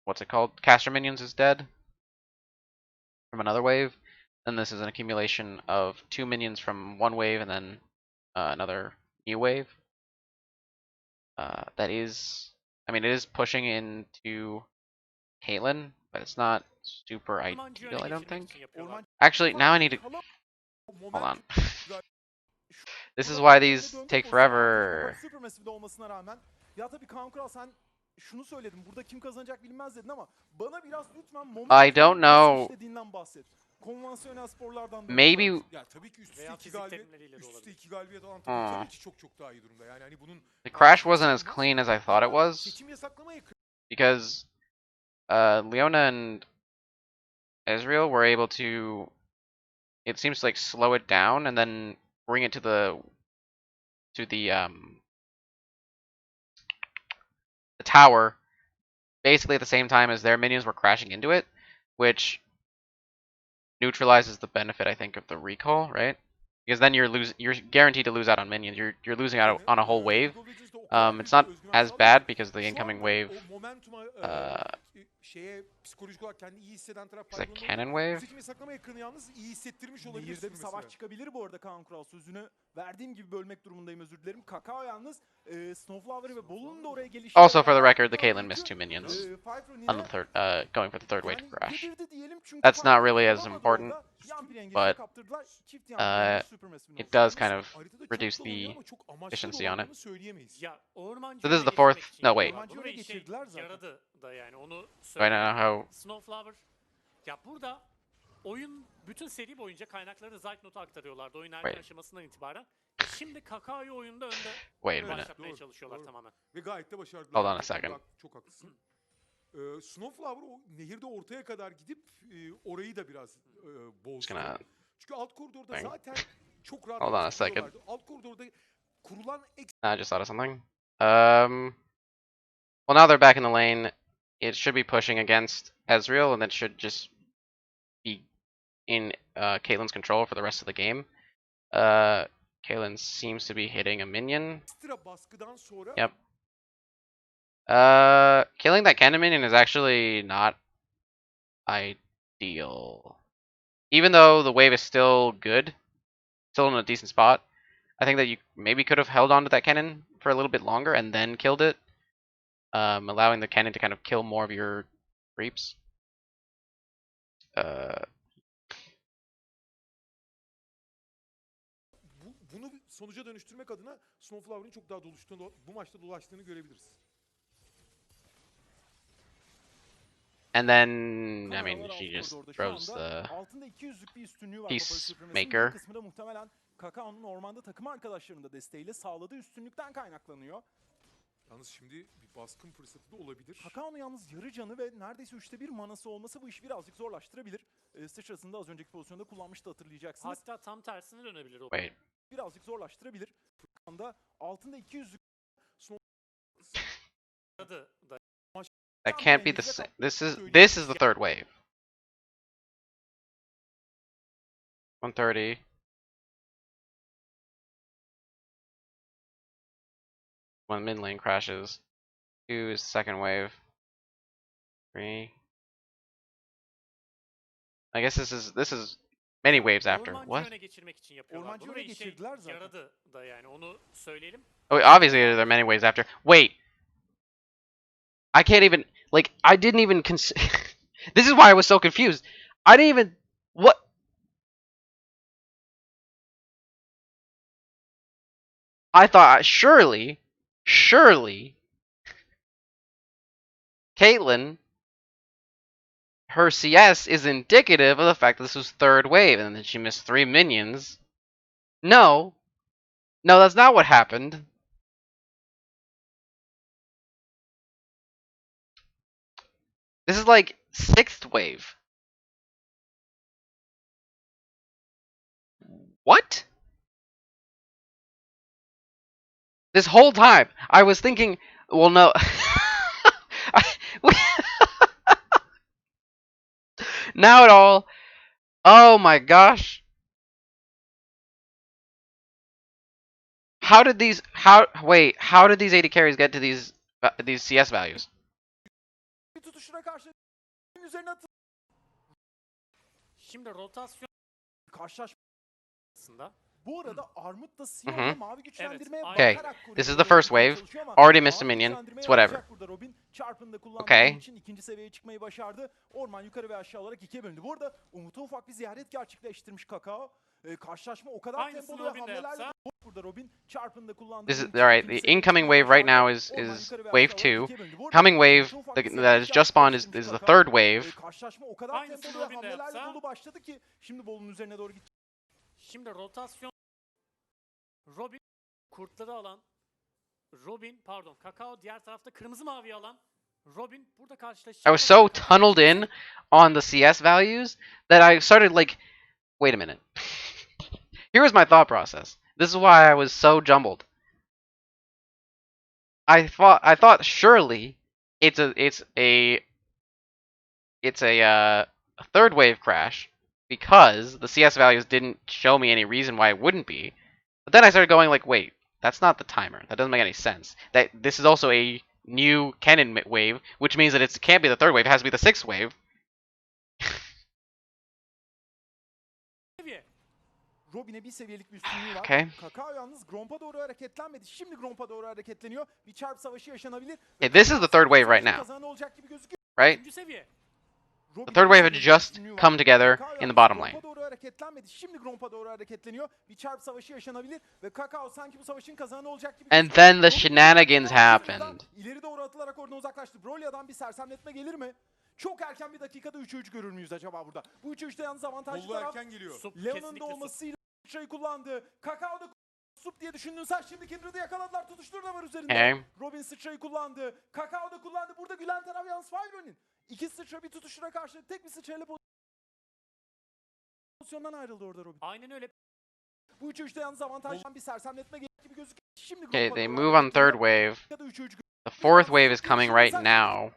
what's it called? Caster minions is dead from another wave. Then this is an accumulation of 2 minions from one wave and then another new wave. That is, I mean, it is pushing into Caitlyn, but it's not super ideal, I don't think. Actually, now I need to. Hold on. This is why these take forever. I don't know. Maybe. The crash wasn't as clean as I thought it was. Because Leona and Ezreal were able to, it seems to like slow it down and then bring it to the tower basically at the same time as their minions were crashing into it, which neutralizes the benefit, I think, of the recall, right? Because then you're guaranteed to lose out on minions. You're losing out on a whole wave. It's not as bad because the incoming wave is a cannon wave. Also, for the record, the Caitlyn missed 2 minions on the third, going for the third wave crash. That's not really as important, but it does kind of reduce the efficiency on it. So this is the fourth. No, wait. Do I know how? Oyun bütün seri boyunca kaynakları Zaytnot'a aktarıyorlardı oyun erken aşamasından itibaren. Şimdi Kaka'yı oyunda önde başlatmaya çalışıyorlar tamamen. Ve gayet de başardılar. Hold on a second. Çok haklısın. Snowflower o nehirde ortaya kadar gidip orayı da biraz bozdu. Çünkü alt koridorda zaten çok rahat. Hold on a second. Alt koridorda kurulan I just thought of something. Well, now they're back in the lane. It should be pushing against Ezreal, and that should just be in Caitlyn's control for the rest of the game. Caitlyn seems to be hitting a minion. Ekstra baskıdan sonra Yep. Killing that cannon minion is actually not ideal. Even though the wave is still good, still in a decent spot, I think that you maybe could have held on to that cannon for a little bit longer and then killed it, allowing the cannon to kind of kill more of your creeps. bunu sonuca dönüştürmek adına Snowflower'ın çok daha bu maçta dolaştığını görebiliriz. And then, I mean, she just throws the altında 200'lük bir üstünlüğü var. Peacemaker. Kısmı da muhtemelen Kakao'nun ormanda takım arkadaşlarının da desteğiyle sağladığı üstünlükten kaynaklanıyor. Yalnız şimdi bir baskın fırsatı da olabilir. Kakao'nun yalnız yarı canı ve neredeyse 3'te 1 manası olması bu işi birazcık zorlaştırabilir. Sıçrasını da az önceki pozisyonda kullanmıştı, hatırlayacaksınız. Hatta tam tersine dönebilir o. Wait. Birazcık zorlaştırabilir. Furkan'da altında 200'lük That can't be the same. This is the third wave. 130. One mid lane crashes. 2 is second wave. 3. I guess this is many waves after. What? Öne geçirmek için yapıyorlar Ormancı bunu öne ve işe geçirdiler zaten. yaradı da yani onu söyleyelim. Oh, obviously there are many waves after. Wait. I can't even, like, I didn't even consider. This is why I was so confused. I didn't even, what? I thought, surely, Caitlyn, her CS is indicative of the fact that this was third wave and that she missed 3 minions. No, that's not what happened. This is like 6th wave. What? This whole time, I was thinking, well, no. Now it all. Oh my gosh. How did these 80 carries get to these CS values? Şimdi rotasyon karşılaşmasında bu arada Armut da siyah mavi güçlendirmeye okay, this is the first wave. Already missed a minion. It's whatever. Okay. için ikinci seviyeye çıkmayı başardı. Orman yukarı ve aşağı olarak ikiye bölündü. Bu arada Umut'a ufak bir ziyaret gerçekleştirmiş Kakao. Karşılaşma o kadar tempolu ve hamlelerle burada Robin çarpında kullandı. This is alright. The incoming wave right now is wave 2. Coming wave that is just spawned is the third wave. Karşılaşma o kadar tempolu ve hamlelerle dolu başladı ki şimdi Bolu'nun üzerine doğru gitti. Şimdi rotasyon Robin kurtları alan Kakao diğer tarafta kırmızı mavi alan Robin burada karşılaşacak. I was so tunneled in on the CS values that I started like, wait a minute. Here was my thought process. This is why I was so jumbled. I thought surely it's a third wave crash because the CS values didn't show me any reason why it wouldn't be. But then I started going like, wait, that's not the timer. That doesn't make any sense. That this is also a new cannon wave, which means that it can't be the third wave. It has to be the 6th wave. Robin'e bir seviyelik bir üstünlüğü var. Okay. Kakao yalnız Gromp'a doğru hareketlenmedi. Şimdi Gromp'a doğru hareketleniyor. Bir çarp savaşı yaşanabilir. This is the third wave right now. Right? The third wave had just come together in the bottom lane. And then the shenanigans happened. İleri doğru atılarak oradan uzaklaştı. Brolya'dan bir sersemletme gelir mi? Çok erken bir dakikada 3'e 3 görür müyüz acaba burada? Bu 3'e 3'te yalnız avantajlı taraf. erken geliyor. Leon'un da olmasıyla sıçrayı kullandı. Kakao da sup diye düşündün sen, şimdi Kindred'ı yakaladılar. Tutuştur da var üzerinde. Okay. Robin sıçrayı kullandı. Kakao da kullandı. Burada gülen taraf yalnız Fire'nin. 2 sıçra bir tutuştura karşı tek bir sıçrayla pozisyondan ayrıldı orada Robin. Aynen öyle. Bu 3'e 3'te yalnız avantajlı bir sersemletme gibi gözüküyor. Şimdi Okay, grupa they doğru move on third wave. ya da 3-3 The fourth wave is coming right now.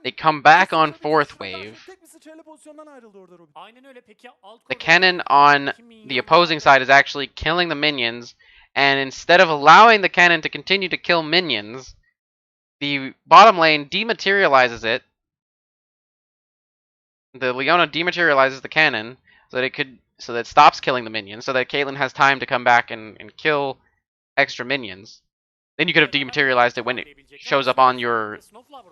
They come back on fourth wave. Tek bir sıçrayla pozisyondan ayrıldı orada Robin. Aynen öyle. Peki alt The koridorda cannon on iki the minyon opposing vardı. side is actually killing the minions, and instead of allowing the cannon to continue to kill minions, the bottom lane dematerializes it. The Leona dematerializes the cannon so that it stops killing the minions, so that Caitlyn has time to come back and kill extra minions. Then you could have dematerialized it when it shows up on your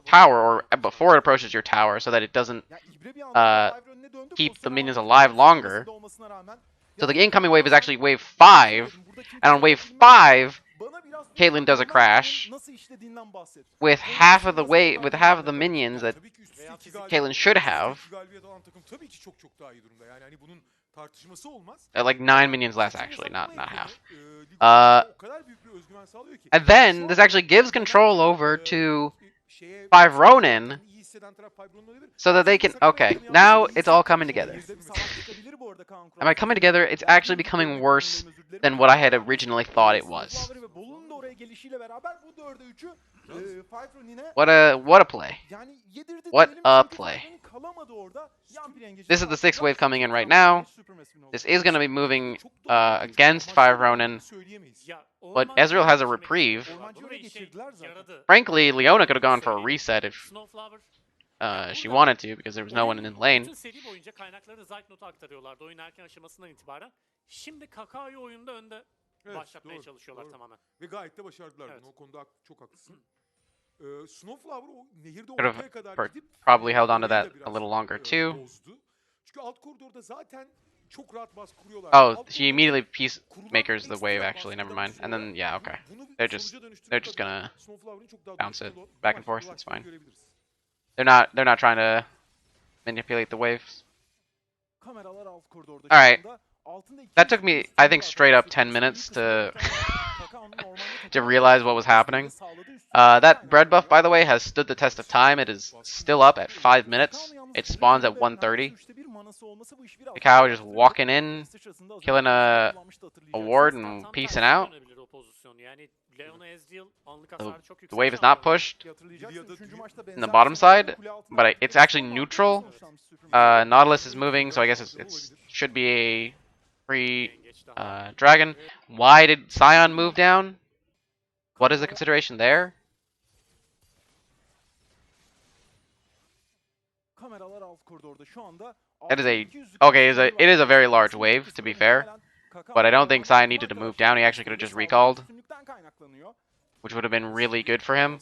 tower or before it approaches your tower, so that it doesn't Ya İbre bir anda burada uh, Five önüne döndü. keep the Pozisyon minions avantajı alive Supermassive longer. olmasına rağmen. So Ya the incoming wave is Kankura actually wave sen 5, burada kim and on wave kazanacak bilmem. 5, Bana biraz Caitlyn lütfen does a Roman crash nasıl işlediğinden bahset. with half of the weight, with half of the minions that Tabii ki üst üste iki galibiyet- Caitlyn should üst üste have. iki galibiyet alan takım tabii ki çok çok daha iyi durumda. Yani hani bunun tartışması olmaz. Like 9 minions less, actually, not Saçma half. sapan o kadar büyük bir özgüven sağlıyor ki. And then this actually gives control over to Five Ronin, so that they can. Okay, now it's all coming together. Am I coming together? It's actually becoming worse than what I had originally thought it was. What a play. What a play. This is the sixth wave coming in right now. This is going to be moving against Five Ronin, but Ezreal has a reprieve. Frankly, Leona could have gone for a reset if she wanted to, because there was no one in the lane. Bütün seri boyunca kaynakları Zaytnot'a aktarıyorlardı oyun erken aşamasından itibaren. Şimdi Kakao'yu oyunda önde başlatmaya çalışıyorlar tamamen. Ve gayet de başardılar bunu. O konuda çok haklısın. Snowflower o nehirde Could have ortaya kadar gidip probably held on to orayı that da biraz, a little longer too. bozdu. Çünkü alt koridorda zaten çok rahat baskı kuruyorlar. Oh, Alt she koridorda immediately kurulan peacemakers the ekstra wave, actually, never baskıdan mind. And then, sonra yeah, okay. bunu They're just sonuca dönüştürmek they're just adına gonna Snowflower'ın çok daha bounce doğru it back and amaçlara forth, it's ulaştığını fine. görebiliriz. They're not trying to manipulate the waves. Kameralar alt koridorda. All right. Şu anda altında iki That took me, I think, straight up 10 minutes to to realize what was happening. That bread buff, by the way, has stood the test of time. It is still up at 5 minutes. It spawns at 1:30. The cow just walking in, killing a ward and peacing out. The wave is not pushed in the bottom side, but it's actually neutral. Nautilus is moving, so I guess it's should be a free dragon. Why did Scion move down? What is the consideration there? It is a okay. It is a very large wave, to be fair, but I don't think Scion needed to move down. He actually could have just recalled, which would have been really good for him.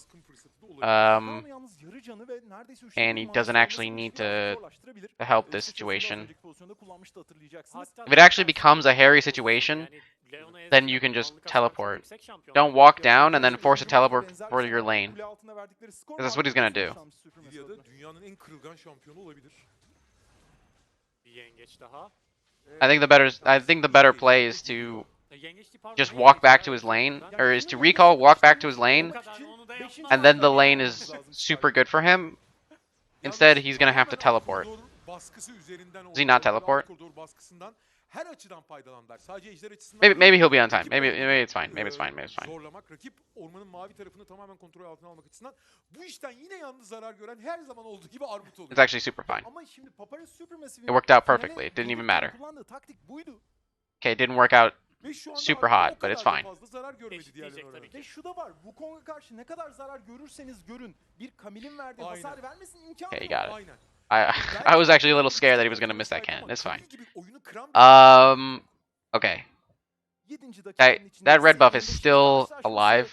And he doesn't actually need to help this situation. If it actually becomes a hairy situation, then you can just teleport. Don't walk down and then force a teleport for your lane. Because that's what he's gonna do. Lilya'da dünyanın en kırılgan şampiyonu olabilir. I think the better play is to just walk back to his lane, or is to recall, walk back to his lane, and then the lane is super good for him. Instead, he's gonna have to teleport. Does he not teleport? Maybe he'll be on time. Maybe it's fine. Maybe it's fine. Maybe it's fine. Zorlamak, rakip ormanın mavi tarafını tamamen kontrol altına almak açısından bu işten yine yalnız zarar gören her zaman olduğu gibi Armut oluyor. It's actually super fine. It worked out perfectly. It didn't even matter. Okay, it didn't work out super hot, but it's fine. Ve şu da var. Wukong'a karşı ne kadar zarar görürseniz görün, bir Camille'in verdiği hasar vermesin imkanı Okay, you var. got it. I was actually a little scared that he was gonna miss that cannon. It's fine. Okay. That red buff is still alive.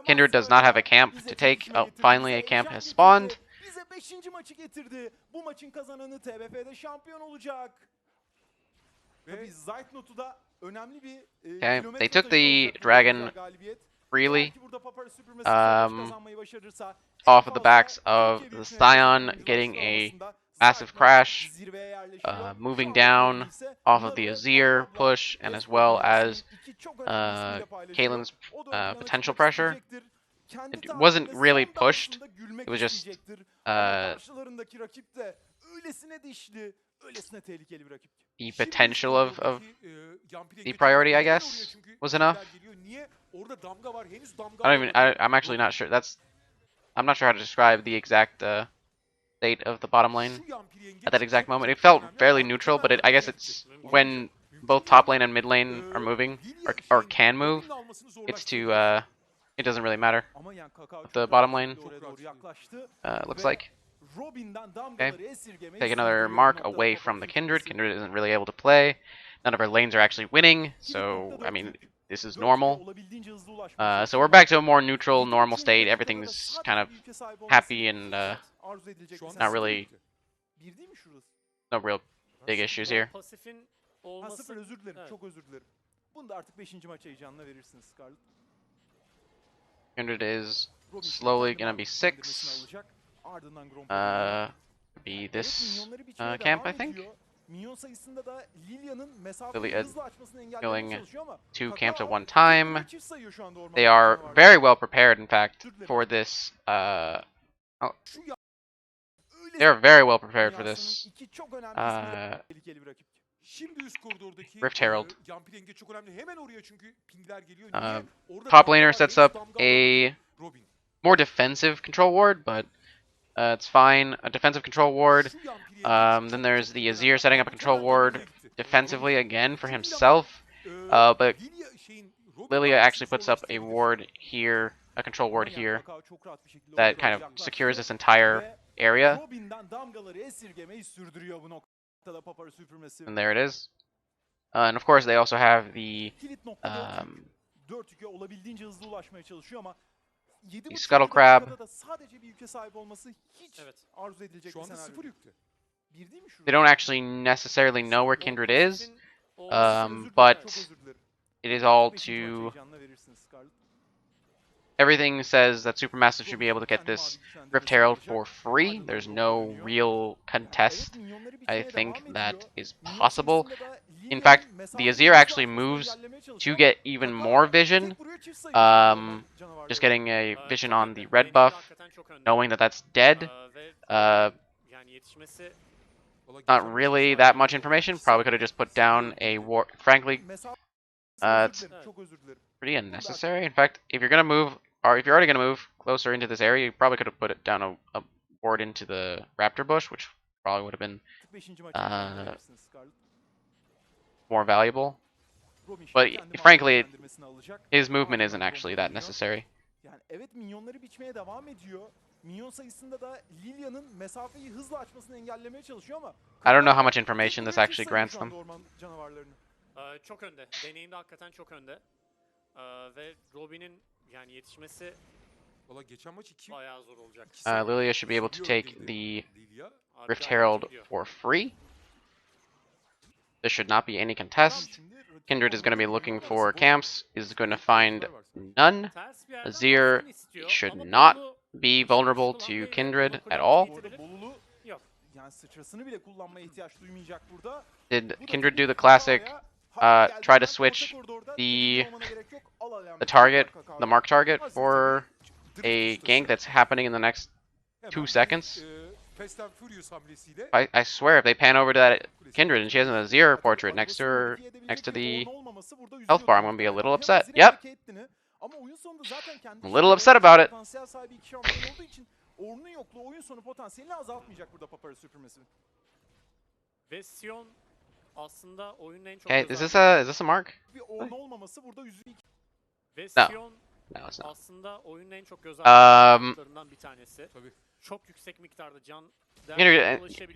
Kindred does not have a camp to take. Oh, finally a camp has spawned. Bize 5. maçı getirdi. Bu maçın kazananı TBF'de şampiyon olacak. Tabii Zaytnot'u da önemli bir Okay, they took the dragon freely off of the backs of the Scion getting a massive crash, moving down off of the Azir push, and as well as Caitlyn's potential pressure. It wasn't really pushed. It was just Öylesine tehlikeli bir rakip. the Şimdi potential üst of koridordaki, the priority, I hemen guess, oraya çünkü was pingler enough. geliyor. Niye? Orada damga var. Henüz damga I don't even. alamadı. I'm actually not sure. I'm not sure how to describe the exact state of the bottom lane Şu Yampiri yengeç at that exact çok moment. It çok felt önemli. fairly Armut neutral, but hemen I guess oraya it's gitti. when Mümkün both değil top ama, lane and mid lane are moving Lilia or can move. Robin'in almasını It's to zorlaştırdı. it doesn't really matter. Ama yani Kakao çok The rahat bottom bir lane şekilde oraya doğru yaklaştı. looks Ve like Robin'den damgaları esirgemeyi take another sürdürüyor bu mark noktada away Papara from the Kindred. Supermassive. Kindred isn't really able to play. None of our lanes are actually winning, so I mean this is normal. Olabildiğince hızlı ulaşmaya So we're çalışıyor back to a more neutral, ama normal 7. state. dakikada da Everything's sadece kind of bir ülke sahibi olması happy and hiç arzu edilecek Şu bir anda not senaryo really değil. sıfır Bir değil mi şurası? no real big issues here. Pasifin Ha olması... sıfır, özür dilerim. Evet. Çok özür dilerim. Bunu da artık 5. maç heyecanına verirsiniz Scarlett. Kindred is Robin slowly kendi gonna be kendisini 6. alacak. Ardından Gromp geliyor. Be Evet, this minyonları biçmeye camp, devam I think. ediyor. Minyon sayısında da Lilia'nın mesafeyi Lily hızla açmasını engellemeye killing çalışıyor ama 2 Kakao camps at one tek time. buraya çift sayıyor şu anda They ormandaki are canavarlar. very well prepared, in fact, for this. Şu ya- öyle They are very well prepared for dünyasının this. iki çok önemli ismi tehlikeli bir rakip. Şimdi üst koridordaki Rift Herald. Yampiri yengeç çok önemli. Hemen oraya çünkü pingler geliyor. Uh, Niye? Orada Top damga laner var, sets henüz up damga a alamadı Robin. more defensive control ward, but it's fine. A defensive control ward. Şu Yampiri yengeç Then çok there's çok the önemli. Azir setting up a Armut control hemen oraya ward gitti. defensively again for Mümkün değil himself. ama, But Robin Lilia almasını actually puts up a zorlaştırabilir. ward here, a control Ama ward yani here Kakao çok rahat bir şekilde that oraya kind doğru of yaklaştı secures this entire ve area. Robin'den damgaları esirgemeyi sürdürüyor bu noktada Papara Supermassive. And there it is. And of course, they also have the Kilit nokta 4 yükü olabildiğince hızlı ulaşmaya çalışıyor ama 7,5. Scuttle Crab. dakikada da sadece bir ülke sahibi olması hiç Evet. arzu edilecek Şu bir anda senaryo. sıfır yükte. Bir değil mi şurası? they don't actually necessarily know where Kindred is, Pasifin olması... Özür dilerim, but çok özür dilerim. it is all Beşinci maç to. heyecanına verirsiniz Scarlett. Everything says that Supermassive should be able to get Kendi this mavi güçlendirmesini Rift Herald alacak. for free. Ardından There's Gromp no görünüyor. real contest. Evet, minyonları I biçmeye think devam that ediyor. is Minyon possible. sayısında da In Lilia'nın fact, the mesafeyi Azir hızla actually açmasını moves engellemeye to çalışıyor get ama even Kakao more vision. tek buraya çift sayıyor şu anda orman canavarları. Just getting a Evet, vision çok on önde. the red Deneyim buff, hakikaten çok önde. knowing that that's dead. Ve yani yetişmesi... Valla geçen Not maç really sadece that much information. Probably could have just put down a war. Frankly, Mesafe- it's Özür dilerim, çok özür dilerim. pretty unnecessary. In fact, if you're gonna move, or if you're already gonna move closer into this area, you probably could have put it down a ward into the raptor bush, which probably would have been 5. maç heyecanına verirsiniz Scarlett. more valuable. Robin But şimdi kendi frankly, mavi güçlendirmesini alacak. His movement Ardından isn't Gromp actually that görünüyor. necessary. Yani evet, minyonları biçmeye devam ediyor. Minyon sayısında da Lilia'nın mesafeyi hızla açmasını engellemeye çalışıyor ama I don't know how Kakao much tek information buraya this çift actually sayıyor grants şu them. anda orman canavarlarını. Çok önde. Deneyimde hakikaten çok önde. Ve Robin'in yani yetişmesi Valla geçen maç 2 bayağı zor olacak. Lilia should be able to take the Lilia. Rift Acayip Herald gidiyor. for free. There should not be any Tam contest. şimdi rakip Kindred is going to be ormandaki looking minyonlar for arası camps, is going to find none. Ters bir yerden Azir baskın istiyor should ama not Bolu be vulnerable to hamleyle Kindred bunu at all. Bu arada Bolulu Yok. yani sıçrasını bile kullanmaya ihtiyaç duymayacak burada. Did Bu da Kindred tabii do the classic Kakao'ya hak try to geldiğinden switch orta koridorda the- tedirgin olmana gerek yok. Al alameti target, Kakao'ya. the mark target Hazır for tabii, a drift gank ustası. that's happening in the next Hemen 2 bir, seconds? Fast and Furious hamlesiyle I swear if they pan over to that kulesini Kindred and she has an kurtarıyor. Azir Tabii portrait arabasını next to her, modifiye edebilecek next to bir the Ornn olmaması burada health üzüyordu bar, I'm gonna be a muhtemelen. little Hem upset. Azir'e Yep. hem Caitlyn'i. Ama oyun sonunda zaten kendi A little içinde upset oldukça about it. potansiyel sahibi iki şampiyon olduğu için Ornn'un yokluğu oyun sonu potansiyelini azaltmayacak burada Papara Supermassive'in. Ve Sion aslında oyunun en çok Okay, göz is ardı- this a mark? Bir Ornn olmaması burada üzücü. Ve No. Sion No, it's not. aslında oyunun en çok göz Um, ardı bir tanesi. Tabii. Çok yüksek miktarda can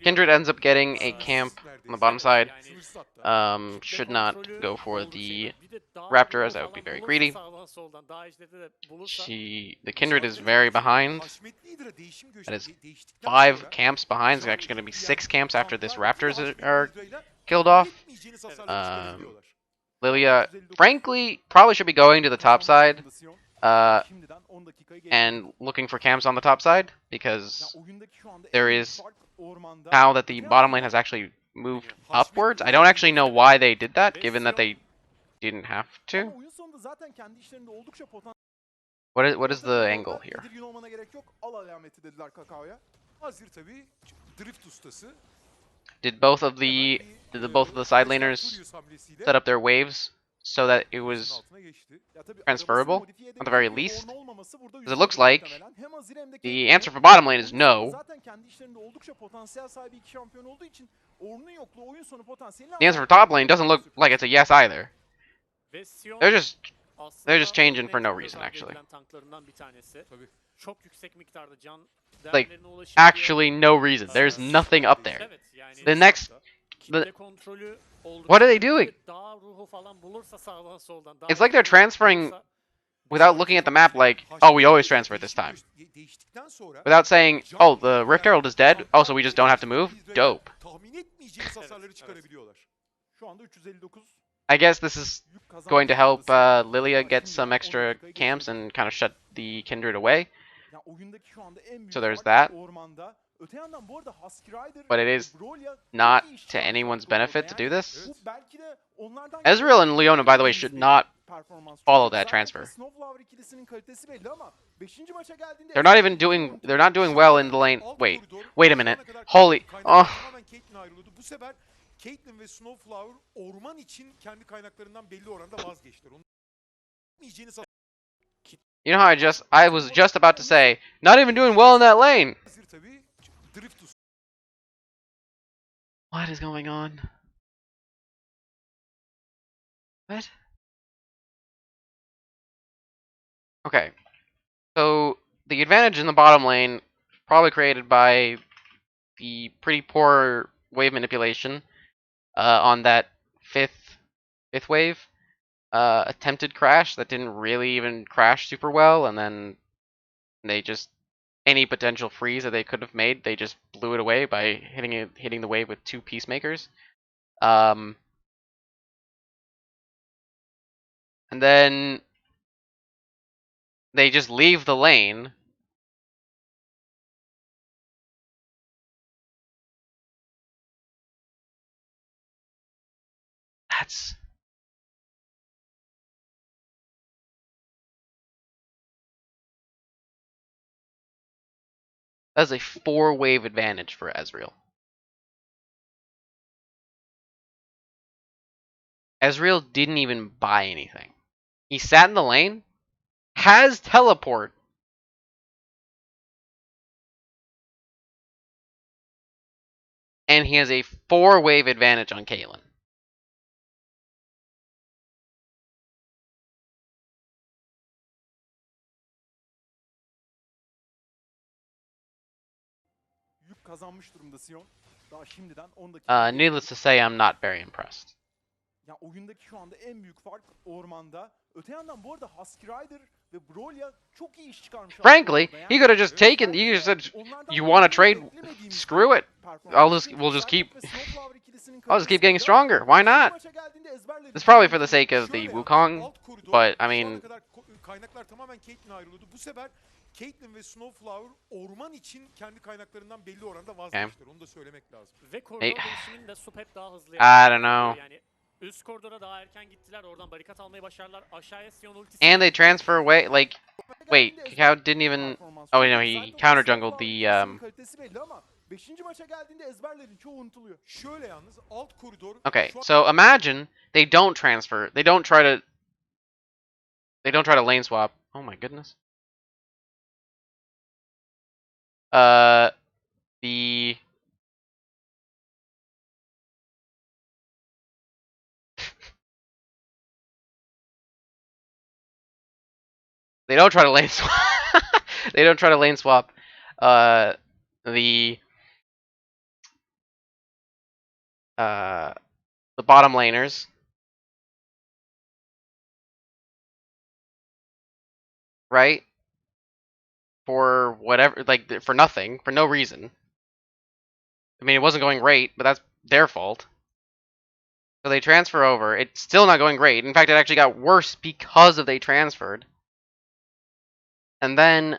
Kindred ends up getting a Sınırsız camp on the neredeyse. bottom side. Yani Sınırsız hatta. Should not kontrolü go for olduğu the şeyler. Bir de daha Raptor, Blue as that would be falan very bulursa greedy. sağdan soldan, daha işlerde de bulursa The Kindred is very behind. Haşmetli Hydra değişim That is değiştikten 5 sonra camps behind. It's şu an actually going to be ilerleyen 6 camps after this kamplar Raptors bu Haşmetli are Hydra'yla killed off. yetmeyeceğiniz hasarları çıkarabiliyorlar. Lilia, frankly, probably should be going to the top side Şimdiden 10 dakikayı and looking for camps on the top side because oyundaki şu anda there en büyük is fark ormanda. now that the bottom lane has actually moved upwards. I don't actually know why they did that, given that they didn't have to. Ama oyun sonunda zaten kendi işlerinde oldukça potansiyel. What is the angle here? Tedirgin olmana gerek yok. Al alameti dediler Kakao'ya. Azir tabii drift ustası. Did both of the side laners set up their waves so that it was transferable at the very least? Because it looks like the answer for bottom lane is no. The answer for top lane doesn't look like it's a yes either. They're just changing for no reason, actually. Like, actually no reason. There's nothing up there. The next... what are they doing? It's like they're transferring without looking at the map like, oh, we always transfer it this time. Without saying, oh, the Rift Herald is dead, oh, so we just don't have to move? Dope. I guess this is going to help Lilia get some extra camps and kind of shut the Kindred away. So there's that. But it is not to anyone's benefit to do this. Ezreal and Leona, by the way, should not follow that transfer. They're not doing well in the lane. Wait a minute. Holy, oh. Caitlyn ve Snowflower orman için kendi kaynaklarından belli oranda vazgeçtiler. You know how I was just about to say, not even doing well in that lane. What is going on? What? Okay. So the advantage in the bottom lane probably created by the pretty poor wave manipulation on that fifth wave. Attempted crash that didn't really even crash super well, and then they just any potential freeze that they could have made, they just blew it away by hitting the wave with 2 peacemakers. And then they just leave the lane. That's a 4-wave advantage for Ezreal. Ezreal didn't even buy anything. He sat in the lane, has teleport, and he has a 4-wave advantage on Caitlyn. Needless to say, I'm not very impressed. Oyundaki şu anda en büyük fark ormanda. Öte yandan bu arada Husky Rider ve Brolia çok iyi iş çıkarmış. Frankly, he could have just taken. He just said, "You want to trade? Screw it. We'll just keep. I'll just keep getting stronger. Why not? It's probably for the sake of the Wukong, but I mean." Kaynaklar tamamen Caitlyn'e ayrılıyordu. Bu sefer Caitlyn ve Snowflower orman için kendi kaynaklarından belli oranda vazgeçtiler. Onu da söylemek lazım. Ve koridor değişiminde SUP hep daha hızlı. I don't know. Yani üst koridora daha erken gittiler. Oradan barikat almayı başardılar. Aşağıya Sion ultisi. And they transfer away. Like, wait, Kakao didn't even. Oh no, he counter jungled the. Okay, so imagine they don't transfer. They don't try to lane swap. Oh my goodness. The they don't try to lane swap. They don't try to lane swap. The bottom laners. Right? For whatever, like, for nothing, for no reason. I mean, it wasn't going great, but that's their fault. So they transfer over. It's still not going great. In fact, it actually got worse because they transferred. And then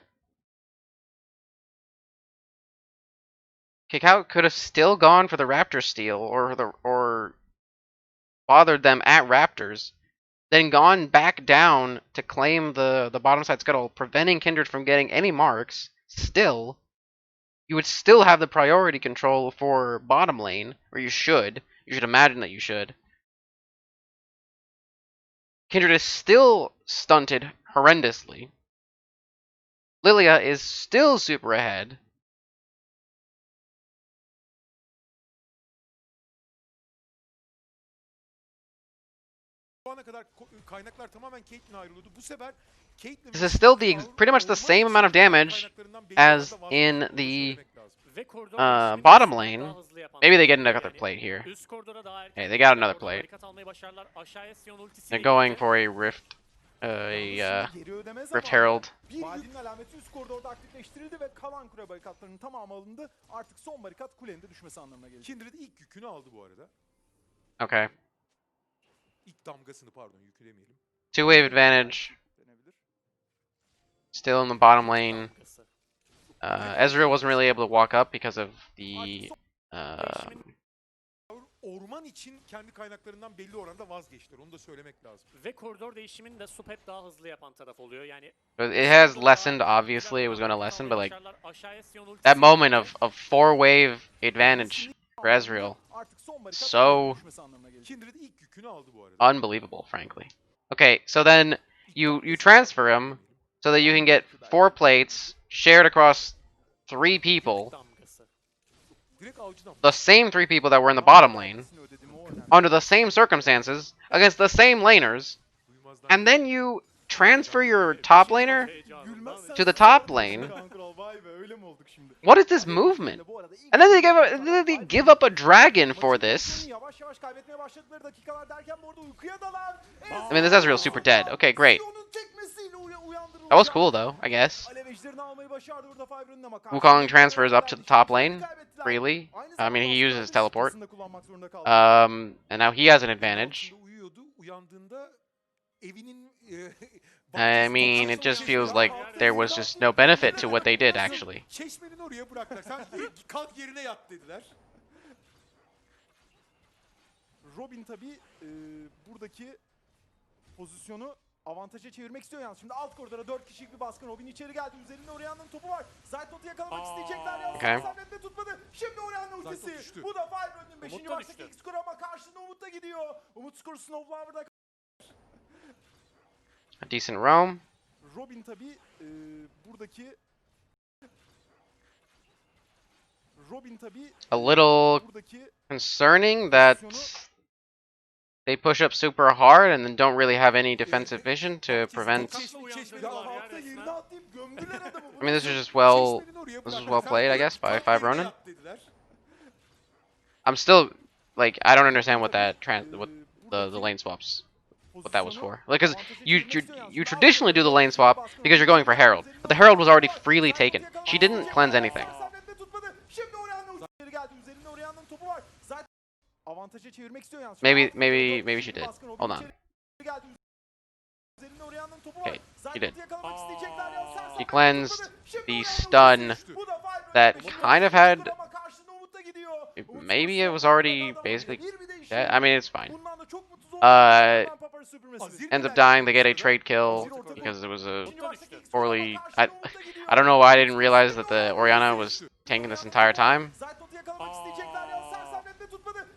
Kakao could have still gone for the Raptor steal or bothered them at Raptors, then gone back down to claim the bottom side scuttle, preventing Kindred from getting any marks. Still, you would still have the priority control for bottom lane, or you should. You should imagine that you should. Kindred is still stunted horrendously. Lilia is still super ahead. Şu ana kadar kaynaklar tamamen Caitlyn'e ayrılıyordu. Bu sefer Caitlyn This ve is still the Snowflower pretty much the orman same amount of için damage kaynaklarından belli oranda as vazgeçti. in Onu da the söylemek lazım. Ve koridor değişimini de bottom Super lane. daha hızlı yapan Maybe they get taraf another oluyor. plate here. Üst koridora daha erken Hey, they got gidip another orada plate. barikat almayı başardılar. Aşağıya Sion ultisiyle They're going gitti. for a Rift, Geri ödeme Rift zamanı. Herald. Bir Vadinin alameti üst koridorda aktifleştirildi ve kalan kule barikatlarının tamamı alındı. Artık son barikat kulenin de düşmesi anlamına gelecek. Kindred ilk yükünü aldı bu arada. Okay. İlk damgasını pardon yükü demeyelim. Two wave advantage. Denebilir. Still in the bottom lane. Damgası. Ezreal wasn't really able to walk up because of the Orman için kendi kaynaklarından belli oranda vazgeçtiler. Onu da söylemek lazım. Ve koridor değişimini de Sup hep daha hızlı yapan taraf oluyor. Yani it has lessened, obviously it was going to lessen, but like aşağıya Sion that ultisiyle moment gitti. of 4-wave advantage for Ezreal, Artık son barikat So- kulenin de düşmesi anlamına gelecek. Kindred ilk yükünü aldı bu arada. unbelievable, frankly. Okay, so then you transfer him so that you can get 4 plates shared across 3 people, Damgası. Direkt avcıdan. the same 3 people that were in the bottom lane, under the same circumstances, against the same laners, Duymazdan and then you transfer your top laner? Gülmezsen To the sen top de lane. Kaan Kural, vay be öyle mi olduk şimdi? What is this movement? Bu arada ilk And then they kez give up a dragon for this. Yavaş yavaş kaybetmeye başladıkları dakikalar derken bu arada uykuya dalan. I mean, this Ezreal's super dead. Okay, great. Sion'un tekmesiyle uyandırılacak. That was cool though, I guess. Alev ejderini almayı başardı burada Fiverr'ın ama Wukong transfers up to the top lane kaybettiler. freely. Aynı I mean, he zamanda uses teleport. sırasında kullanmak zorunda kaldı. And now he has an advantage. altında uyuyordu. Uyandığında evinin I mean, it just feels like there was just no benefit to what they did, actually. Çeşmenin oraya bıraktılar. Sen kalk yerine yat dediler. Robin tabi buradaki pozisyonu avantaja çevirmek istiyor yalnız. Şimdi alt koridora 4 kişilik bir baskın. Robin içeri geldi. Üzerinde Orianna'nın topu var. Zaytnot'u yakalamak isteyecekler ya. Okay. Sersemlet'te tutmadı. Şimdi Orianna Zaytnot ultisi. düştü. Bu da Fiverr'ın 5. Umut'tan baştaki düştü. ilk skoru ama karşında Umut da gidiyor. Umut skoru Snowflower'da. A decent roam. Robin tabi buradaki A little buradaki concerning that they push up super hard and then don't really have any defensive vision to prevent. Çeşmenin ya oraya halkta yerine atlayıp gömdüler adamı. I mean, this is just well. Çeşmenin oraya This was bıraktılar. well played, I guess, by Kalk Five yerine Ronin. yat dediler. I'm still like I don't understand what that the lane swaps. What that was for. Like, cause you traditionally do the lane swap because you're going for Herald, but the Herald was already freely taken. She didn't cleanse anything. Maybe she did. Hold on. Okay, she did. She cleansed the stun that kind of had. Maybe it was already basically dead. I mean, it's fine. Ends up dying. They get a trade kill because it was a poorly. I don't know why I didn't realize that the Orianna was tanking this entire time.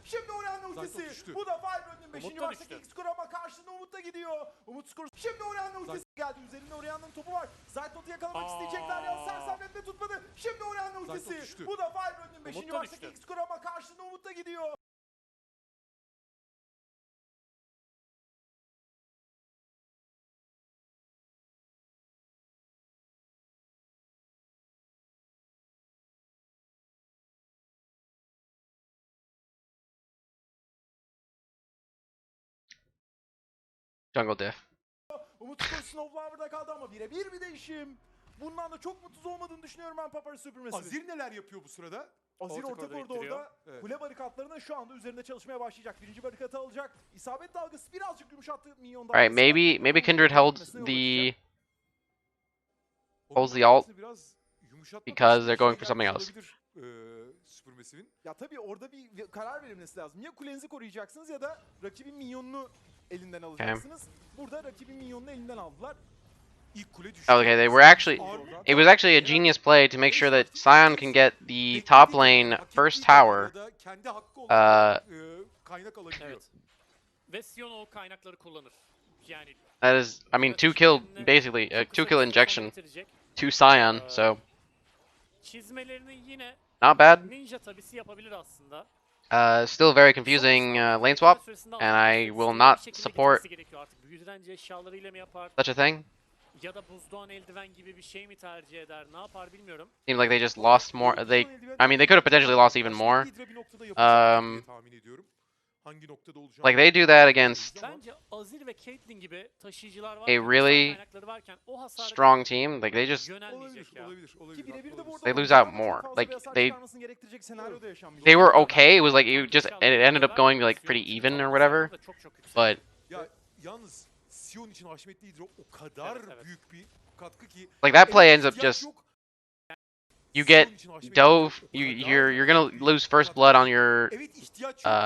Şimdi Orianna ultisi. Bu da Fiverr'ın 5. baştaki ilk skoru ama karşında Umut da gidiyor. Umut skoru. Şimdi Orianna ultisi geldi. Üzerinde Orianna'nın topu var. Zaytnot'u yakalamak isteyecekler ya. Sersemlet'te tutmadı. Şimdi Orianna ultisi. Bu da Fiverr'ın 5. baştaki ilk skoru ama karşında Umut da gidiyor. Jungle diff. Umut skor Snowflower'da kaldı ama birebir bir değişim. Bundan da çok mutsuz olmadığını düşünüyorum ben Papara Supermassive. Azir neler yapıyor bu sırada? Azir orta koridorda Evet. kule barikatlarının şu anda üzerinde çalışmaya başlayacak. Birinci barikatı alacak. İsabet dalgası birazcık yumuşattı minyon dalgası. Alright, maybe Kindred holds the alt because they're going for something else. Supermassive'in. Ya tabii orada bir karar verilmesi lazım. Ya kulenizi koruyacaksınız ya da rakibin minyonunu elinden alacaksınız. Burada rakibin minyonunu elinden aldılar. İlk kule düşecek. Okay, they were actually. It was actually a genius play to make sure that Sion can get the top lane first tower. Kendi hakkı olan kaynak alabiliyor. Evet. Ve Sion o kaynakları kullanır. Yani That is, I mean, 2-kill, basically, a 2-kill injection to Sion, so çizmelerini yine not bad. ninja tabisi yapabilir aslında. Still very confusing lane swap, and I will not support such a thing. Ya da buzdoğan eldiven gibi bir şey mi tercih eder, ne yapar bilmiyorum. Seems like they just lost more. I mean, they could have potentially lost even more. Like they do that against Bence Azir ve Caitlyn gibi taşıyıcılar a really strong team. Like they just they lose out more. Like they were okay. It was like it ended up going like pretty even or whatever. But yalnız Sion için Haşmetli Hidro o kadar büyük bir katkı ki like that play ends up just you get dove. You're gonna lose first blood on your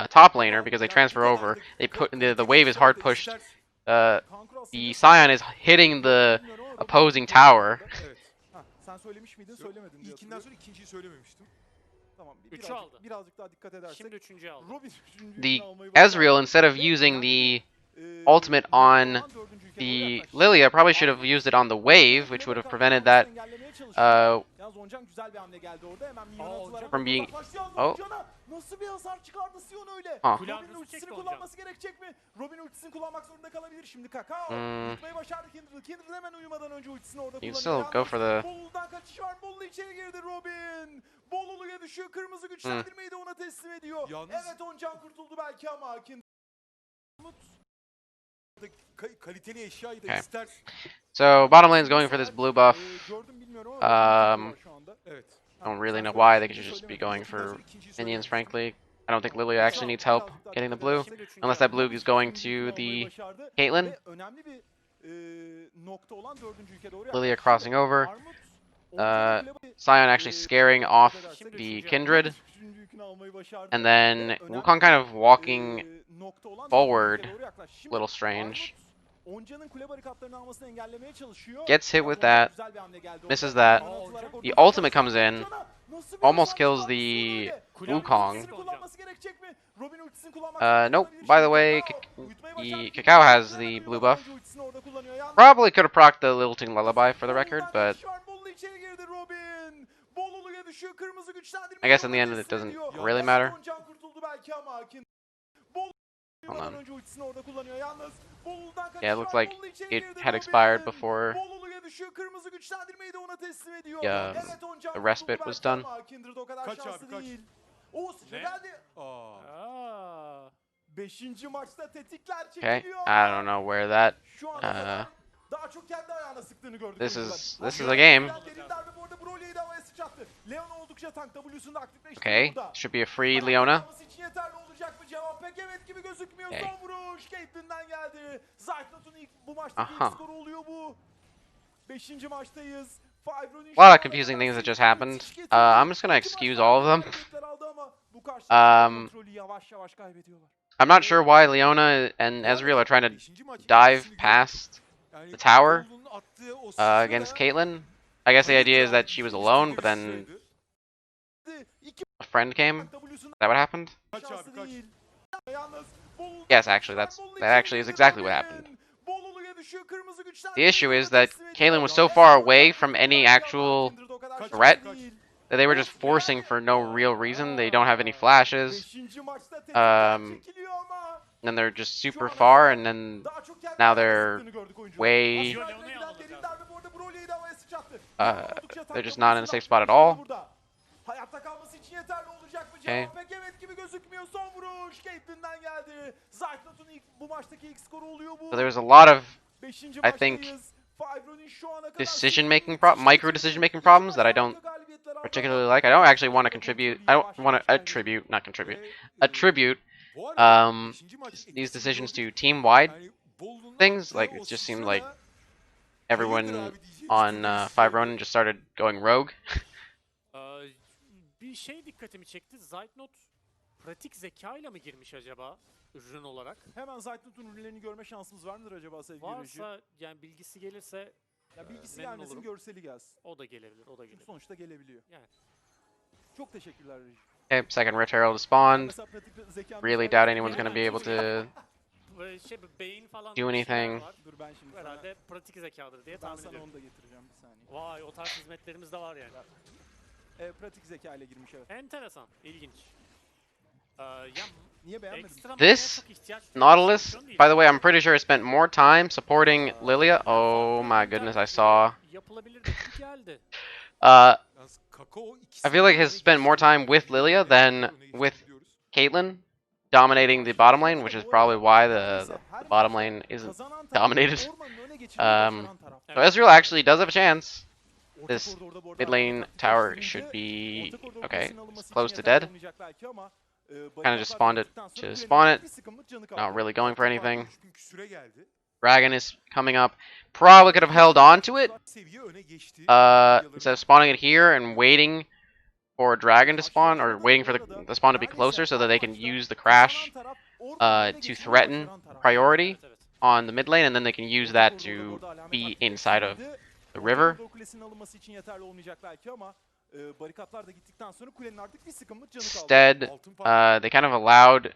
top laner because they transfer over. They put the wave is hard pushed. The Sion is hitting the opposing tower. Sen söylemiş miydin? Söylemedin diye. İlkinden sonra ikinciyi söylememiştim. Tamam. Birazcık daha dikkat edersek. Şimdi üçüncüyü aldı. The Ezreal, instead of using the ultimate on the Lilia, probably should have used it on the wave, which would have prevented that from being. Oh. Nasıl bir hasar çıkardı Sion öyle? Huh. Robin ultisini kullanması gerekecek mi? Robin ultisini kullanmak zorunda kalabilir şimdi. Kakao tutmayı başardı Kindred. Kindred hemen uyumadan önce ultisini orada You kullanıyor. still go for the. Bolulu'dan kaçış var. Bolulu içeri girdi Robin. Bolulu'ya düşüyor. Kırmızı güçlendirmeyi de ona teslim ediyor. Evet Oncan kurtuldu belki ama Kindred. Kaliteli eşyayı da ister. So bottom lane is going for this blue buff. I don't really know why. They could just be going for minions, frankly. I don't think Lilia actually needs help getting the blue, unless that blue is going to the Caitlyn. Lilia crossing over. Sion actually scaring off the Kindred, and then Wukong kind of walking forward. Little strange. Gets hit with that, misses that. The ultimate comes in, almost kills the Wukong. Nope, by the way, Kakao has the blue buff. Probably could have procced the Lilting Lullaby for the record, but I guess in the end it doesn't really matter. Hold on. Yeah, it looks like it had expired before the respite was done. Okay, I don't know where that. This is a game. Okay, should be a free Leona. Okay. A lot of confusing things that just happened. I'm just gonna excuse all of them. I'm not sure why Leona and Ezreal are trying to dive past the tower against Caitlyn. I guess the idea is that she was alone, but then a friend came. Is that what happened? Yes, actually, that actually is exactly what happened. The issue is that Caitlyn was so far away from any actual threat that they were just forcing for no real reason. They don't have any flashes. Then they're just super far, and then now they're way. They're just not in a safe spot at all. Okay. So there was a lot of, I think, micro decision-making problems that I don't particularly like. I don't actually want to contribute. I don't want to attribute these decisions to team-wide things. Like it just seemed like everyone on 5 Ronin just started going rogue. Bir şey dikkatimi çekti. Zeitnot pratik zekayla mı girmiş acaba ürün olarak? Hemen Zeitnot'un ürünlerini görme şansımız var mıdır acaba sevgili reji? Varsa yani bilgisi gelirse Ya bilgisi memnun gelmesin, olurum. görseli gelsin. O da gelebilir, o da Çünkü gelebilir. sonuçta gelebiliyor. Yani. Çok teşekkürler Reji. Okay, second Red Herald spawned. Mesela pratik zekanın Really müsaade doubt ettiği anyone's gonna be able Hemen to Böyle beyin falan do bir şeyler anything. var. Dur ben şimdi sana, Herhalde pratik zekadır diye ben tahmin sana ediyorum. onu da getireceğim bir saniye. Vay, o tarz hizmetlerimiz de var yani. Pratik zeka ile girmiş evet. Enteresan, ilginç. Ya Niye beğenmedin? ekstra manaya This çok ihtiyaç duyan bir Nautilus, şampiyon değil. by the way, I'm pretty sure I spent more time supporting Lilia. Oh my Farklı goodness, I yöntemlerle saw. yapılabilir de gibi geldi. Uh, Yalnız Kakao I feel like he has spent more time with Lilia than with Caitlyn dominating the bottom lane, which is probably why the bottom lane isn't dominated. So Ezreal actually does have a chance. This mid lane tower should be okay. It's close to dead. Kind of just spawned it to spawn it. Not really going for anything. Dragon is coming up. Probably could have held on to it. Instead of spawning it here and waiting for a dragon to spawn, or waiting for the spawn to be closer so that they can use the crash to threaten priority on the mid lane, and then they can use that to be inside of the river. Instead, they kind of allowed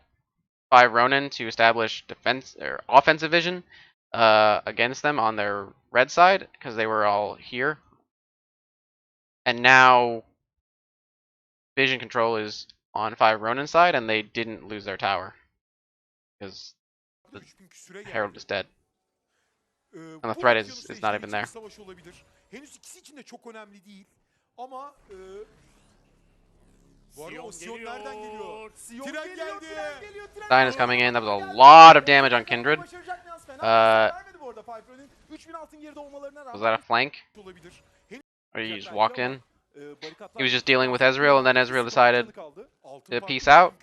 5 Ronin to establish defense or offensive vision against them on their red side because they were all here. And now vision control is on 5 Ronin side, and they didn't lose their tower because the Herald is dead. And the threat is not even there. Henüz ikisi için de çok önemli değil. Ama bu arada o Sion nereden geliyor? Tren geldi. Sion is coming in. That was a lot of damage on Kindred. Was that a flank? Or you just walked in? He was just dealing with Ezreal, and then Ezreal decided to peace out.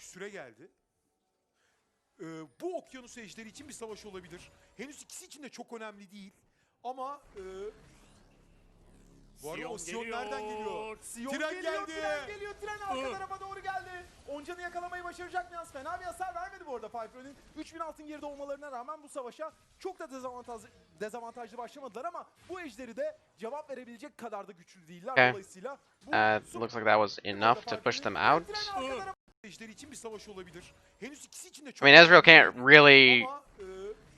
Bu okyanus ejderi için bir savaş olabilir. Henüz ikisi için de çok önemli değil. Ama bu arada o Sion nereden geliyor? Tren geldi. Tren arka tarafa doğru geldi. Oncan'ı yakalamayı başaracak mı yalnız? Fena bir hasar vermedi bu arada Piper'ın. 3000 altın geride olmalarına rağmen bu savaşa çok da dezavantajlı başlamadılar ama bu ejderi de cevap verebilecek kadar da güçlü değiller. Okay. Dolayısıyla Looks like that was enough to push them out. Ejderi için bir savaş olabilir. Henüz ikisi için de çok I mean, Ezreal can't really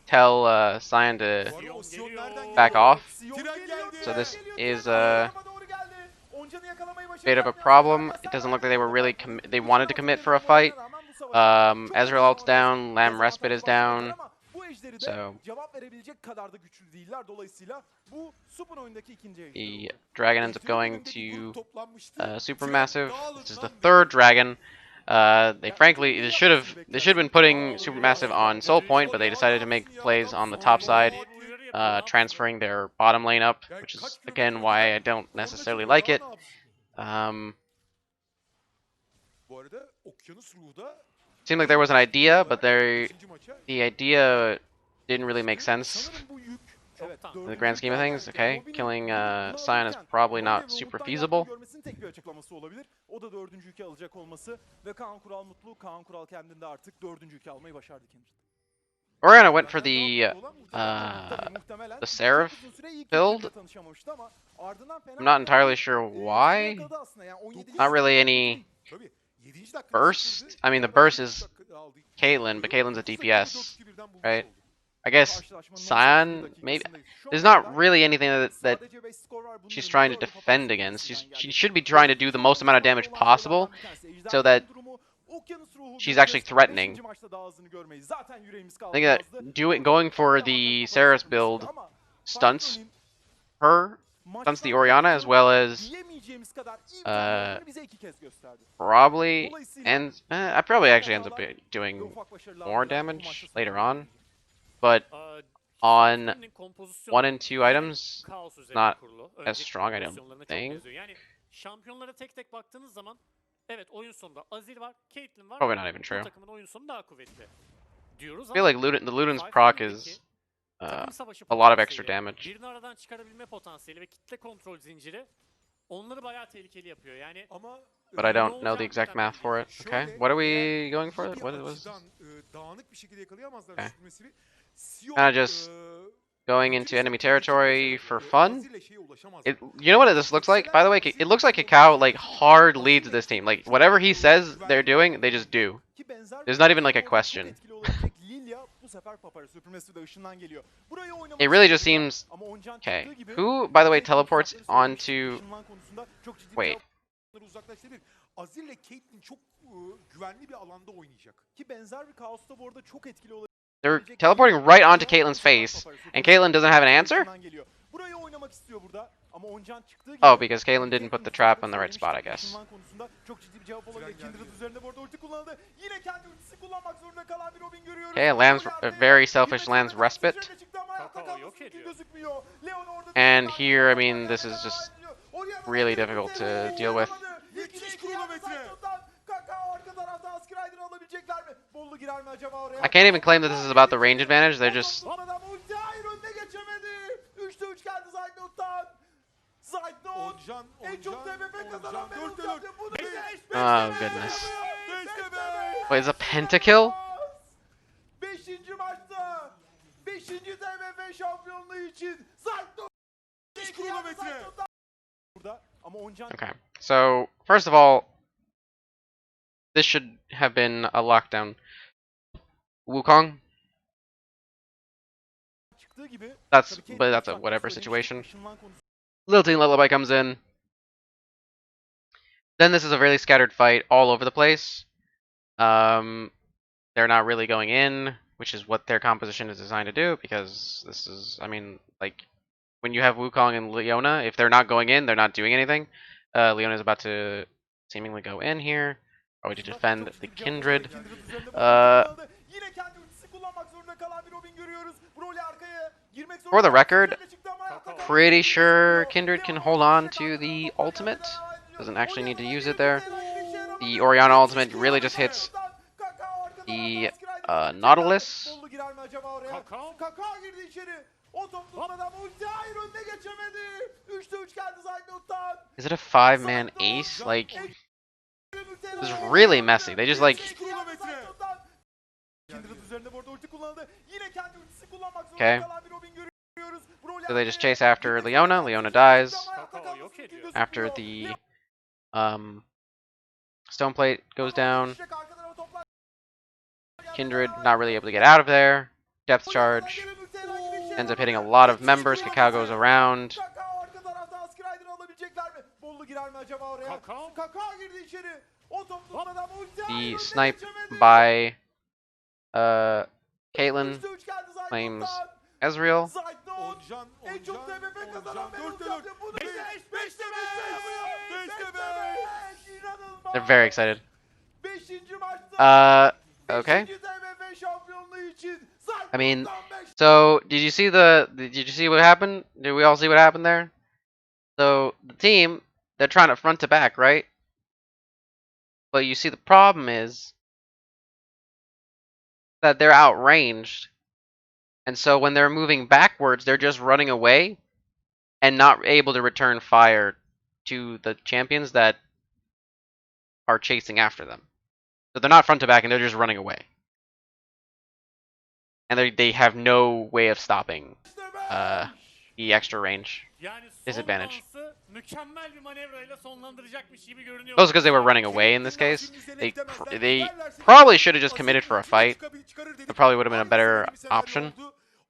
tell Sion to back off. So this is a bit of a problem. It doesn't look like they were really they wanted to commit for a fight. Ezreal ult's down, Lamb Respite is down. So the dragon ends up going to Supermassive. This is the 3rd dragon. They frankly should have been putting Supermassive on Soul Point, but they decided to make plays on the top side, transferring their bottom lane up, which is again why I don't necessarily like it. Seemed like there was an idea, but the idea didn't really make sense in the grand scheme of things. Okay, killing Sion is probably not super feasible. O da 4. yükü alacak olması ve Kaan Kural mutlu. Kaan Kural kendinde artık 4. yükü almayı başardı Kindred. Orianna went for the Seraph build. I'm not entirely sure why. Not really any burst. I mean, the burst is Caitlyn, but Caitlyn's a DPS, right? I guess Sion, maybe. There's not really anything that she's trying to defend against. She should be trying to do the most amount of damage possible so that she's actually threatening. I think that going for the Seraph's build stunts her, stunts the Orianna, as well as probably ends. I probably actually ends up doing more damage later on, but on 1 and 2 items, not as strong, I don't think. Şampiyonlara tek tek baktığınız zaman evet, oyun sonunda Azir var, Caitlyn var. Probably not even true. Bu takımın oyun sonu daha kuvvetli diyoruz I feel like the Luden's proc is a lot of extra damage. Birini aradan çıkarabilme potansiyeli ve kitle kontrol zinciri onları bayağı tehlikeli yapıyor. Yani but I don't know the exact math for it. Okay, what are we going for? What was? Dağınık bir şekilde yakalayamazlar. Okay. Kind of just going into enemy territory for fun. Azir'le şeye ulaşamaz. You know what this looks like? By the way, it looks like Kakao like hard leads this team. Like whatever he says they're doing, they just do. Ki benzer There's not even like a orada çok question. etkili olabilecek Lilia bu sefer Papara Supermassive de ışından geliyor. Burayı oynamak It really just istiyor burada. seems Ama Oncan okay. çıktığı gibi Who, by the way, Caitlyn teleports tuzakları söylemiş, onto? ışınlan konusunda çok ciddi bir Wait. Onları uzaklaştırabilir. Azir'le Caitlyn çok güvenli bir alanda oynayacak. ki benzer bir kaosta bu arada çok etkili olabilecek. They're teleporting right onto Caitlyn's face, and Caitlyn doesn't have an answer? Burayı oynamak istiyor burada. Ama Oncan çıktığı gibi Oh, because Caitlyn didn't put the trap in the right spot, I guess. ışınlan konusunda çok ciddi bir cevap olabilir. Kindred üzerinde bu arada ulti kullanıldı. Yine kendi ultisi kullanmak zorunda kalan bir Robin görüyoruz. Okay, lands a very selfish lands respite. And here, I mean, this is just really difficult to deal with. I can't even claim that this is about the range advantage. They're just oh goodness. Wait, is a pentakill? 5. maçta 5. TMF şampiyonluğu için burada ama Oncan Okay, so first of all, this should have been a lockdown. Wukong. çıktığı gibi But that's a whatever situation. Little Team Lullaby comes in. Then this is a really scattered fight all over the place. They're not really going in, which is what their composition is designed to do, because this is, I mean, like, when you have Wukong and Leona, if they're not going in, they're not doing anything. Leona's about to seemingly go in here, probably to defend the Kindred. For the record, pretty sure Kindred can hold on to the ultimate. Doesn't actually need to use it there. The Orianna ultimate really just hits the Nautilus. Is it a 5-man ace? Like, this is really messy. They just like. Okay. So they just chase after Leona. Leona dies. After the stone plate goes down. Kindred not really able to get out of there. Depth charge. Ends up hitting a lot of members. Kakao goes around. The snipe by Caitlyn claims Ezreal. They're very excited. Okay. I mean, so did you see what happened? Did we all see what happened there? So the team, they're trying to front to back, right? But you see the problem is that they're outranged. And so when they're moving backwards, they're just running away and not able to return fire to the champions that are chasing after them. So they're not front to back and they're just running away. And they have no way of stopping the extra range disadvantage. Also because they were running away in this case. They probably should have just committed for a fight. It probably would have been a better option.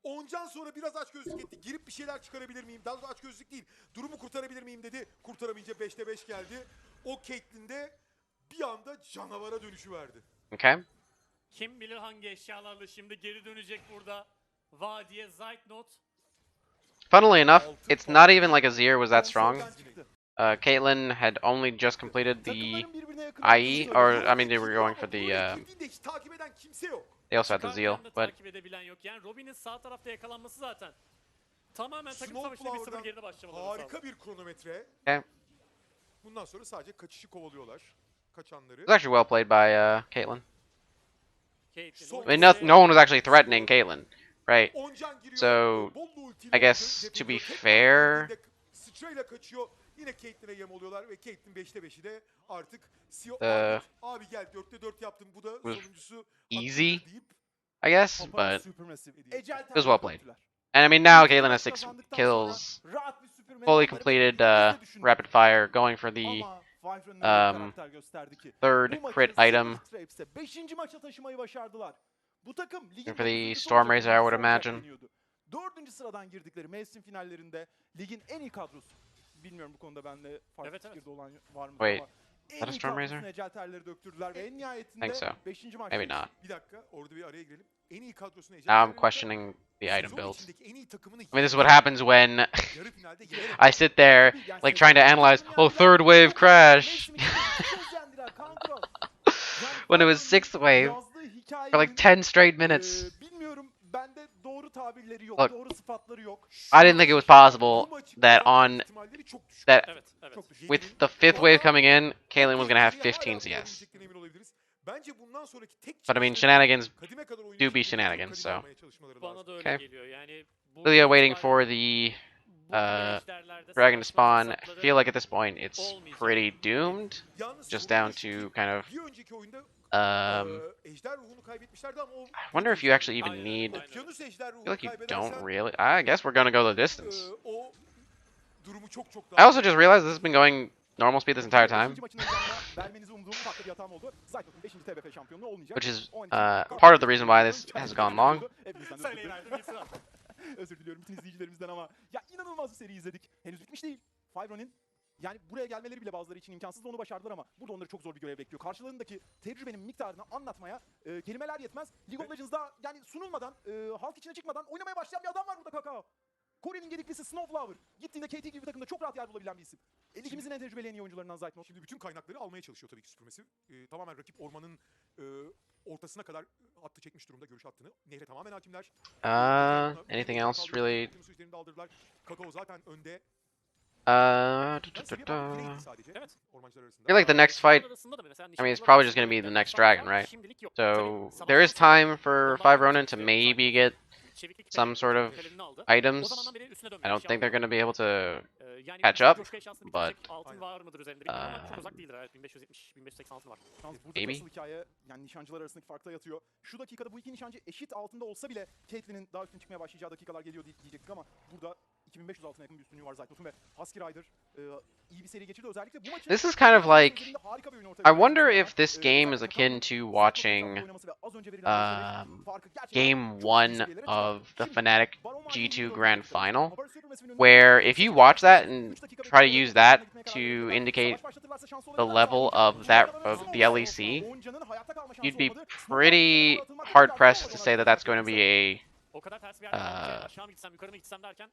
Oncan sonra biraz açgözlük etti. Girip bir şeyler çıkarabilir miyim? Daha doğrusu açgözlük değil. Durumu kurtarabilir miyim dedi. Kurtaramayınca 5'te 5 geldi. O Caitlyn'de bir anda canavara dönüşüverdi. Okay. Kim bilir hangi eşyalarla şimdi geri dönecek burada. Vadiye Zeitnot. Funnily enough, it's not even like Azir was that strong. Caitlyn had only just completed the IE, or I mean they were going for the they also had the Zeal, but Robin'in sağ tarafta yakalanması zaten. Tamamen takım savaşında 1-0 geride başlamaları harika bir kronometre. Okay. Bundan sonra sadece kaçışı kovalıyorlar. Kaçanları. It was actually well played by Caitlyn. I mean, no one was actually threatening Caitlyn, right? So I guess to be fair, Sıçrayla kaçıyor. Yine Caitlyn'e yem oluyorlar ve Caitlyn 5'te 5'i de artık abi gel 4'te 4 yaptım. Bu da sonuncusu easy, I guess, but it was well played. And I mean now İlk Galen turda has 6 kazandıktan kills, sonra rahat bir Supermassive fully yaparız. completed Biz de düşündük. rapid fire, going for the Ama Five öyle bir um, karakter gösterdi ki. third Bu maçı crit item, Silver Trapes'e 5. maça taşımayı başardılar. Bu takım ligin and for the 9.'sı Storm olacak, Razor I would 10.'sı olacak imagine. deniyordu. 4. sıradan girdikleri mevsim finallerinde ligin en iyi kadrosu. Bilmiyorum bu konuda bende farklı Evet, evet. fikirde olan var mı Wait, ama that en a iyi Storm kadrosuna Razor? ecel terleri döktürdüler ve en I think nihayetinde so. 5. Maybe maçtayız. not. Bir dakika orada bir araya girelim. En iyi kadrosuna Now I'm ecel questioning the item sezon build. içindeki en iyi takımını I mean, this is what happens when yarı finalde yenerek I sit there, Tabii yani like, trying to sezon analyze, başını oh, yendiler. third wave Çok crash, mevsim içinde iki kez yendiler Kaan Kural. Yani when it was Five sixth wave yazdığı for like hikayenin 10 straight minutes. bilmiyorum bende doğru tabirleri yok, Look, doğru sıfatları yok. I didn't think it was possible that that Evet, evet. Çok düşük. with the fifth wave coming in, Kaylin was gonna have 15 CS. Bence bundan sonraki tek But I mean, çıkışları shenanigans kadime kadar oyunu do be çekip shenanigans, kadime so. almaya çalışmaları Bana lazım. da öyle Okay. geliyor. Yani Lilia buradan waiting itibaren for the bu ejderlerde dragon to savaşma spawn. I fırsatları feel like at this point it's olmayacak. pretty doomed. Yalnız Just sorun down da şu to ki, kind of. bir önceki oyunda Um, ejder ruhunu kaybetmişlerdi ama o I wonder if you actually even Aynen, need. aynen. okyanus ejder I ruhunu feel like you kaybedersen don't really. I guess we're gonna go the distance. o durumu çok I daha also just realized this has been going normal speed this entire time, Beşinci maçın heyecanına vermenizi umduğum ufak bir hatam oldu. Zaytnot'un 5. TBF şampiyonluğu olmayacak. which is Onun için part of the reason why this has gone long. Hepinizden Sen özür dilerim. eğlendin, bir sıra. Özür diliyorum bütün izleyicilerimizden ama ya inanılmaz bir seri izledik. Henüz bitmiş değil. Fivron'in yani buraya gelmeleri bile bazıları için imkansız da onu başardılar ama burada onları çok zor bir görev bekliyor. Karşılarındaki tecrübenin miktarını anlatmaya kelimeler yetmez. League of Legends'da yani sunulmadan, halk içine çıkmadan oynamaya başlayan bir adam var burada Kakao. Kore'nin gediklisi Snowflower. Gittiğinde KT gibi bir takımda çok rahat yer bulabilen bir isim. Ligimizin en tecrübeli en iyi oyuncularından Zaytnot. Şimdi bütün kaynakları almaya çalışıyor tabii ki Supermassive. Tamamen rakip ormanın ortasına kadar hattı çekmiş durumda görüş hattını. Nehre tamamen hakimler. Anything else really? Kakao zaten önde. I Evet. Ormancılar arasında. feel like the next fight. Arasında da mesela I mean, it's nişancılar probably just arasında gonna be the bir next savaş dragon, var. right? Şimdilik yok. So Tabii, there is savaştan time for sonra Five ondan Ronin to sonra maybe get çeviklik some sort of tekelini aldı. items. O zamandan beri üstüne I dönmeye don't think they're başladı. gonna be able to Yani catch bir up, coşku eşyasını but, bitirecek altın var mıdır üzerinde bilmiyorum ama çok uzak değildir. Evet 1570, 1580 altın var. Yalnız burada Maybe. asıl hikaye yani nişancılar arasındaki farkta yatıyor. Şu dakikada bu iki nişancı eşit altında olsa bile Caitlyn'in daha üstüne çıkmaya başlayacağı dakikalar geliyor diyecektik ama burada 2500 altına yakın bir üstünlüğü var Zaytnot'un ve Husky Rider iyi bir seri geçirdi. Özellikle bu maçın This is kind of like. harika bir oyun ortaya I koydu. wonder if this game is akin to watching game 1 of the Fnatic G2 Grand Final, where if you watch that and try to use that to indicate the level of the LEC, you'd be pretty hard pressed to say that that's going to be O kadar ters bir yerden aşağı mı gitsem yukarı mı gitsem derken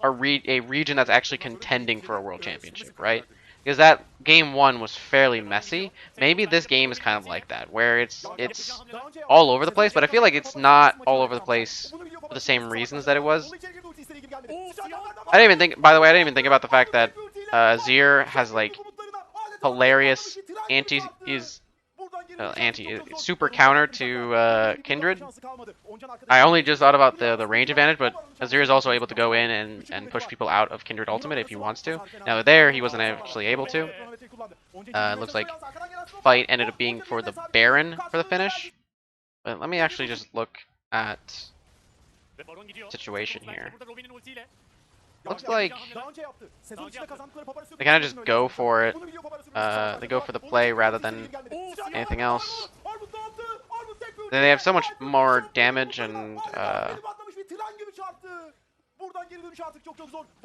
a region that's actually contending for a world championship, right? Because that game 1 was fairly messy. Maybe this game is kind of like that, where it's all over the place, but I feel like it's not all over the place for the same reasons that it was. I didn't even think, by the way, I didn't even think about the fact that Azir has like hilarious super counter to Kindred. I only just thought about the range advantage, but Azir is also able to go in and push people out of Kindred ultimate if he wants to. Now there, he wasn't actually able to. It looks like fight ended up being for the Baron for the finish. But let me actually just look at situation here. Looks like they kind of just go for it. They go for the play rather than anything else. They have so much more damage and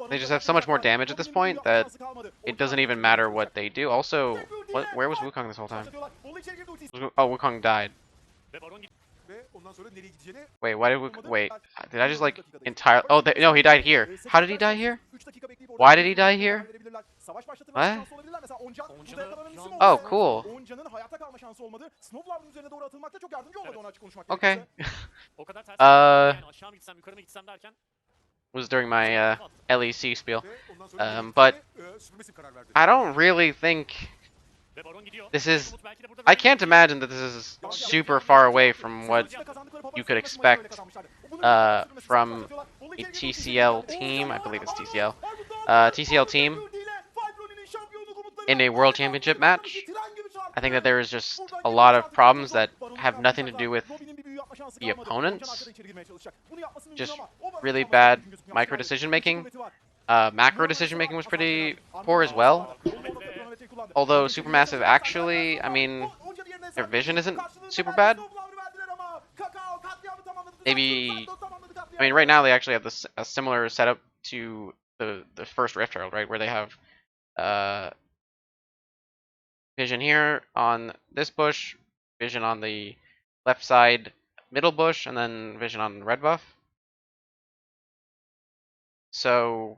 they just have so much more damage at this point that it doesn't even matter what they do. Also, where was Wukong this whole time? Oh, Wukong died. Wait, why did wait? Did I just like entire? Oh, no, he died here. How did he die here? Why did he die here? What? Oh, cool. Okay. Was during my LEC spiel. But I don't really think this is. I can't imagine that this is super far away from what you could expect from a TCL team. I believe it's TCL. TCL team in a World Championship match. I think that there is just a lot of problems that have nothing to do with the opponents. yapması mümkün just ama o barajı really çalması bad mümkün gözükmüyor. micro Aşağıda decision iki making. kuvveti var. Macro decision making was pretty poor as well. Although Supermassive actually, I mean, their vision isn't super bad. Maybe, I mean, right now they actually have this a similar setup to the first Rift Herald, right, where they have vision here on this bush, vision on the left side middle bush, and then vision on red buff. So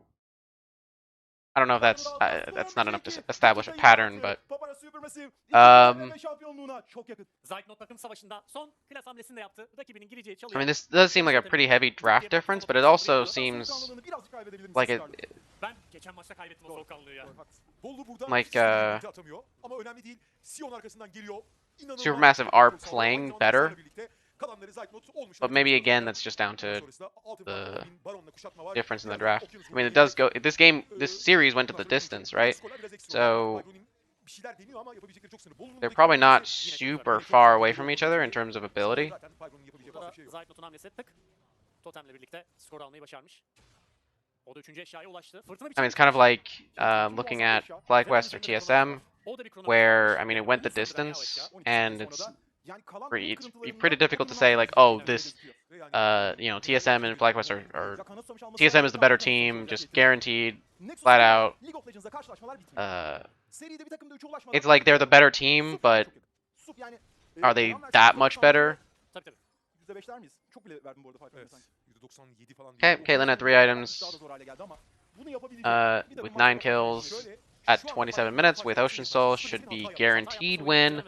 I don't know if that's not enough to establish a pattern, but I mean, this does seem like a pretty heavy draft difference, but it also seems like Supermassive are playing better, but maybe again that's just down to the difference in the draft. I mean, it does go. This series went to the distance, right? So they're probably not super far away from each other in terms of ability. I mean, it's kind of like looking at FlyQuest or TSM, where, I mean, it went the distance, and it's pretty difficult to say, like, oh, this, TSM and FlyQuest are TSM is the better team, just guaranteed, flat out. It's like they're the better team, but are they that much better? Okay, Caitlyn had 3 items with 9 kills at 27 minutes with Ocean Soul. Should be guaranteed win.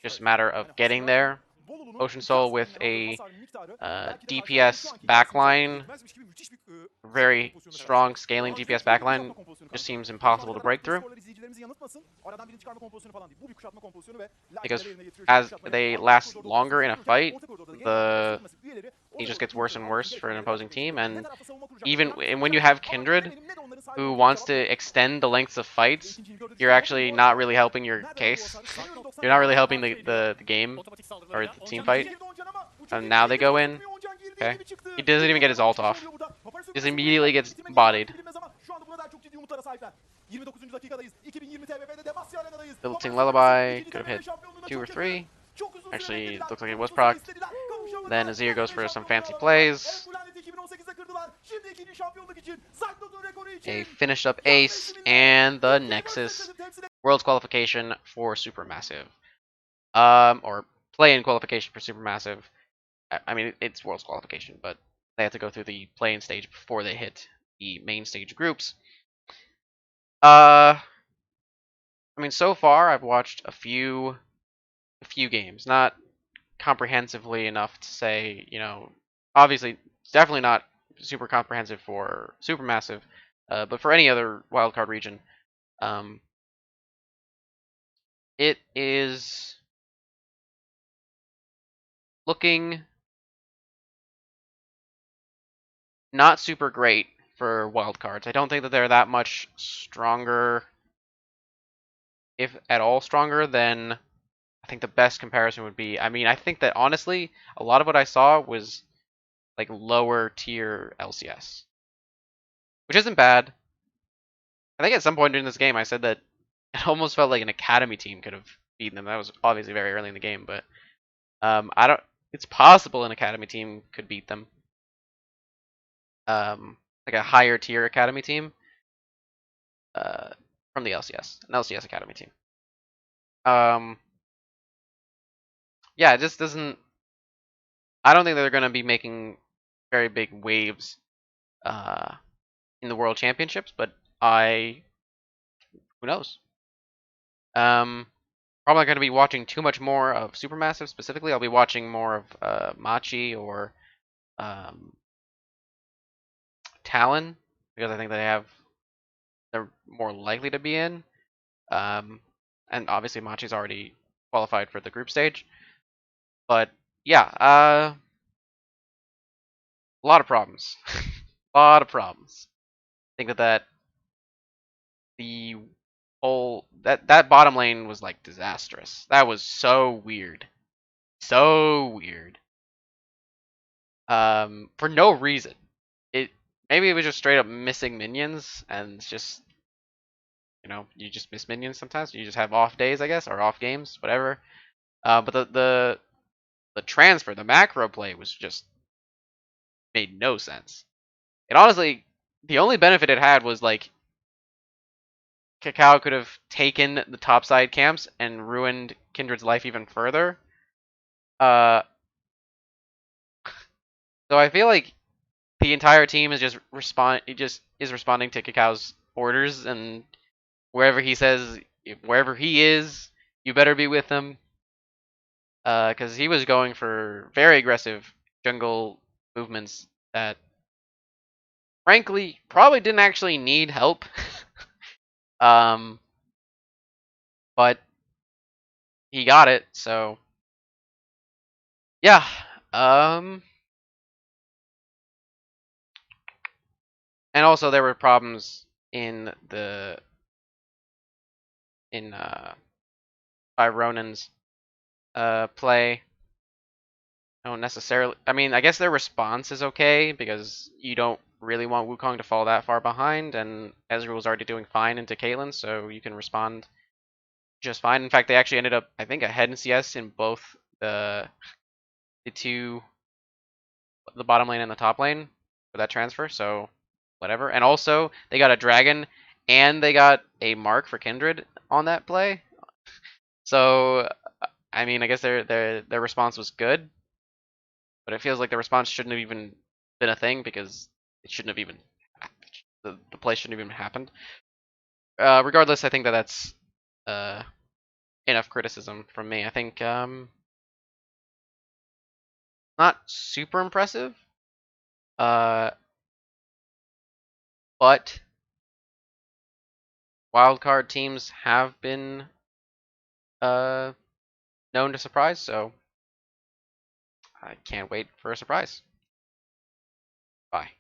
Just a matter of getting there. Ocean Soul with a DPS backline, very strong scaling DPS backline, just seems impossible to break through. Because as they last longer in a fight, it just gets worse and worse for an opposing team, and when you have Kindred, who wants to extend the lengths of fights, you're actually not really helping your case. You're not really helping the game or the team fight. And now they go in. Okay. He doesn't even get his ult off. Just immediately gets bodied. Tilting Lullaby could have hit 2 or 3. Actually, looks like it was procced. Then Azir goes for some fancy plays. A finished up ace and the Nexus Worlds qualification for Supermassive. Or play-in qualification for Supermassive. I mean, it's Worlds qualification, but they have to go through the play-in stage before they hit the main stage groups. I mean, so far I've watched a few games, not comprehensively enough to say, obviously, definitely not super comprehensive for Supermassive, but for any other wildcard region, it is looking not super great for wildcards. I don't think that they're that much stronger, if at all stronger, than I think the best comparison would be. I mean, I think that honestly, a lot of what I saw was like lower tier LCS, which isn't bad. I think at some point during this game I said that it almost felt like an academy team could have beaten them. That was obviously very early in the game, but I don't. It's possible an academy team could beat them. Like a higher tier academy team from the LCS, an LCS academy team. Yeah, it just doesn't. I don't think they're going to be making very big waves in the World Championships, but who knows? Probably not going to be watching too much more of Supermassive specifically. I'll be watching more of Machi or Talon, because I think they're more likely to be in. And obviously Machi's already qualified for the group stage. But yeah, a lot of problems. A lot of problems. I think that the whole that bottom lane was like disastrous. That was so weird. So weird. for no reason. Maybe it was just straight up missing minions, and it's just, you just miss minions sometimes. You just have off days, I guess, or off games, whatever. But the transfer, the macro play was just made no sense. And honestly, the only benefit it had was like Kakao could have taken the topside camps and ruined Kindred's life even further. So I feel like the entire team is just responding to Kakao's orders, and wherever he says, wherever he is, you better be with him. Because he was going for very aggressive jungle movements that, frankly, probably didn't actually need help. But he got it, so yeah. And also there were problems in by Ronan's play. I don't necessarily. I mean, I guess their response is okay because you don't really want Wukong to fall that far behind, and Ezreal was already doing fine into Caitlyn, so you can respond just fine. In fact, they actually ended up, I think, ahead in CS in both the two, the bottom lane and the top lane for that transfer. So whatever. And also they got a dragon and they got a mark for Kindred on that play. So I mean, I guess their response was good, but it feels like the response shouldn't have even been a thing because it shouldn't have even the play shouldn't have even happened. Regardless, I think that's enough criticism from me. I think not super impressive, but wildcard teams have been known to surprise, so I can't wait for a surprise. Bye.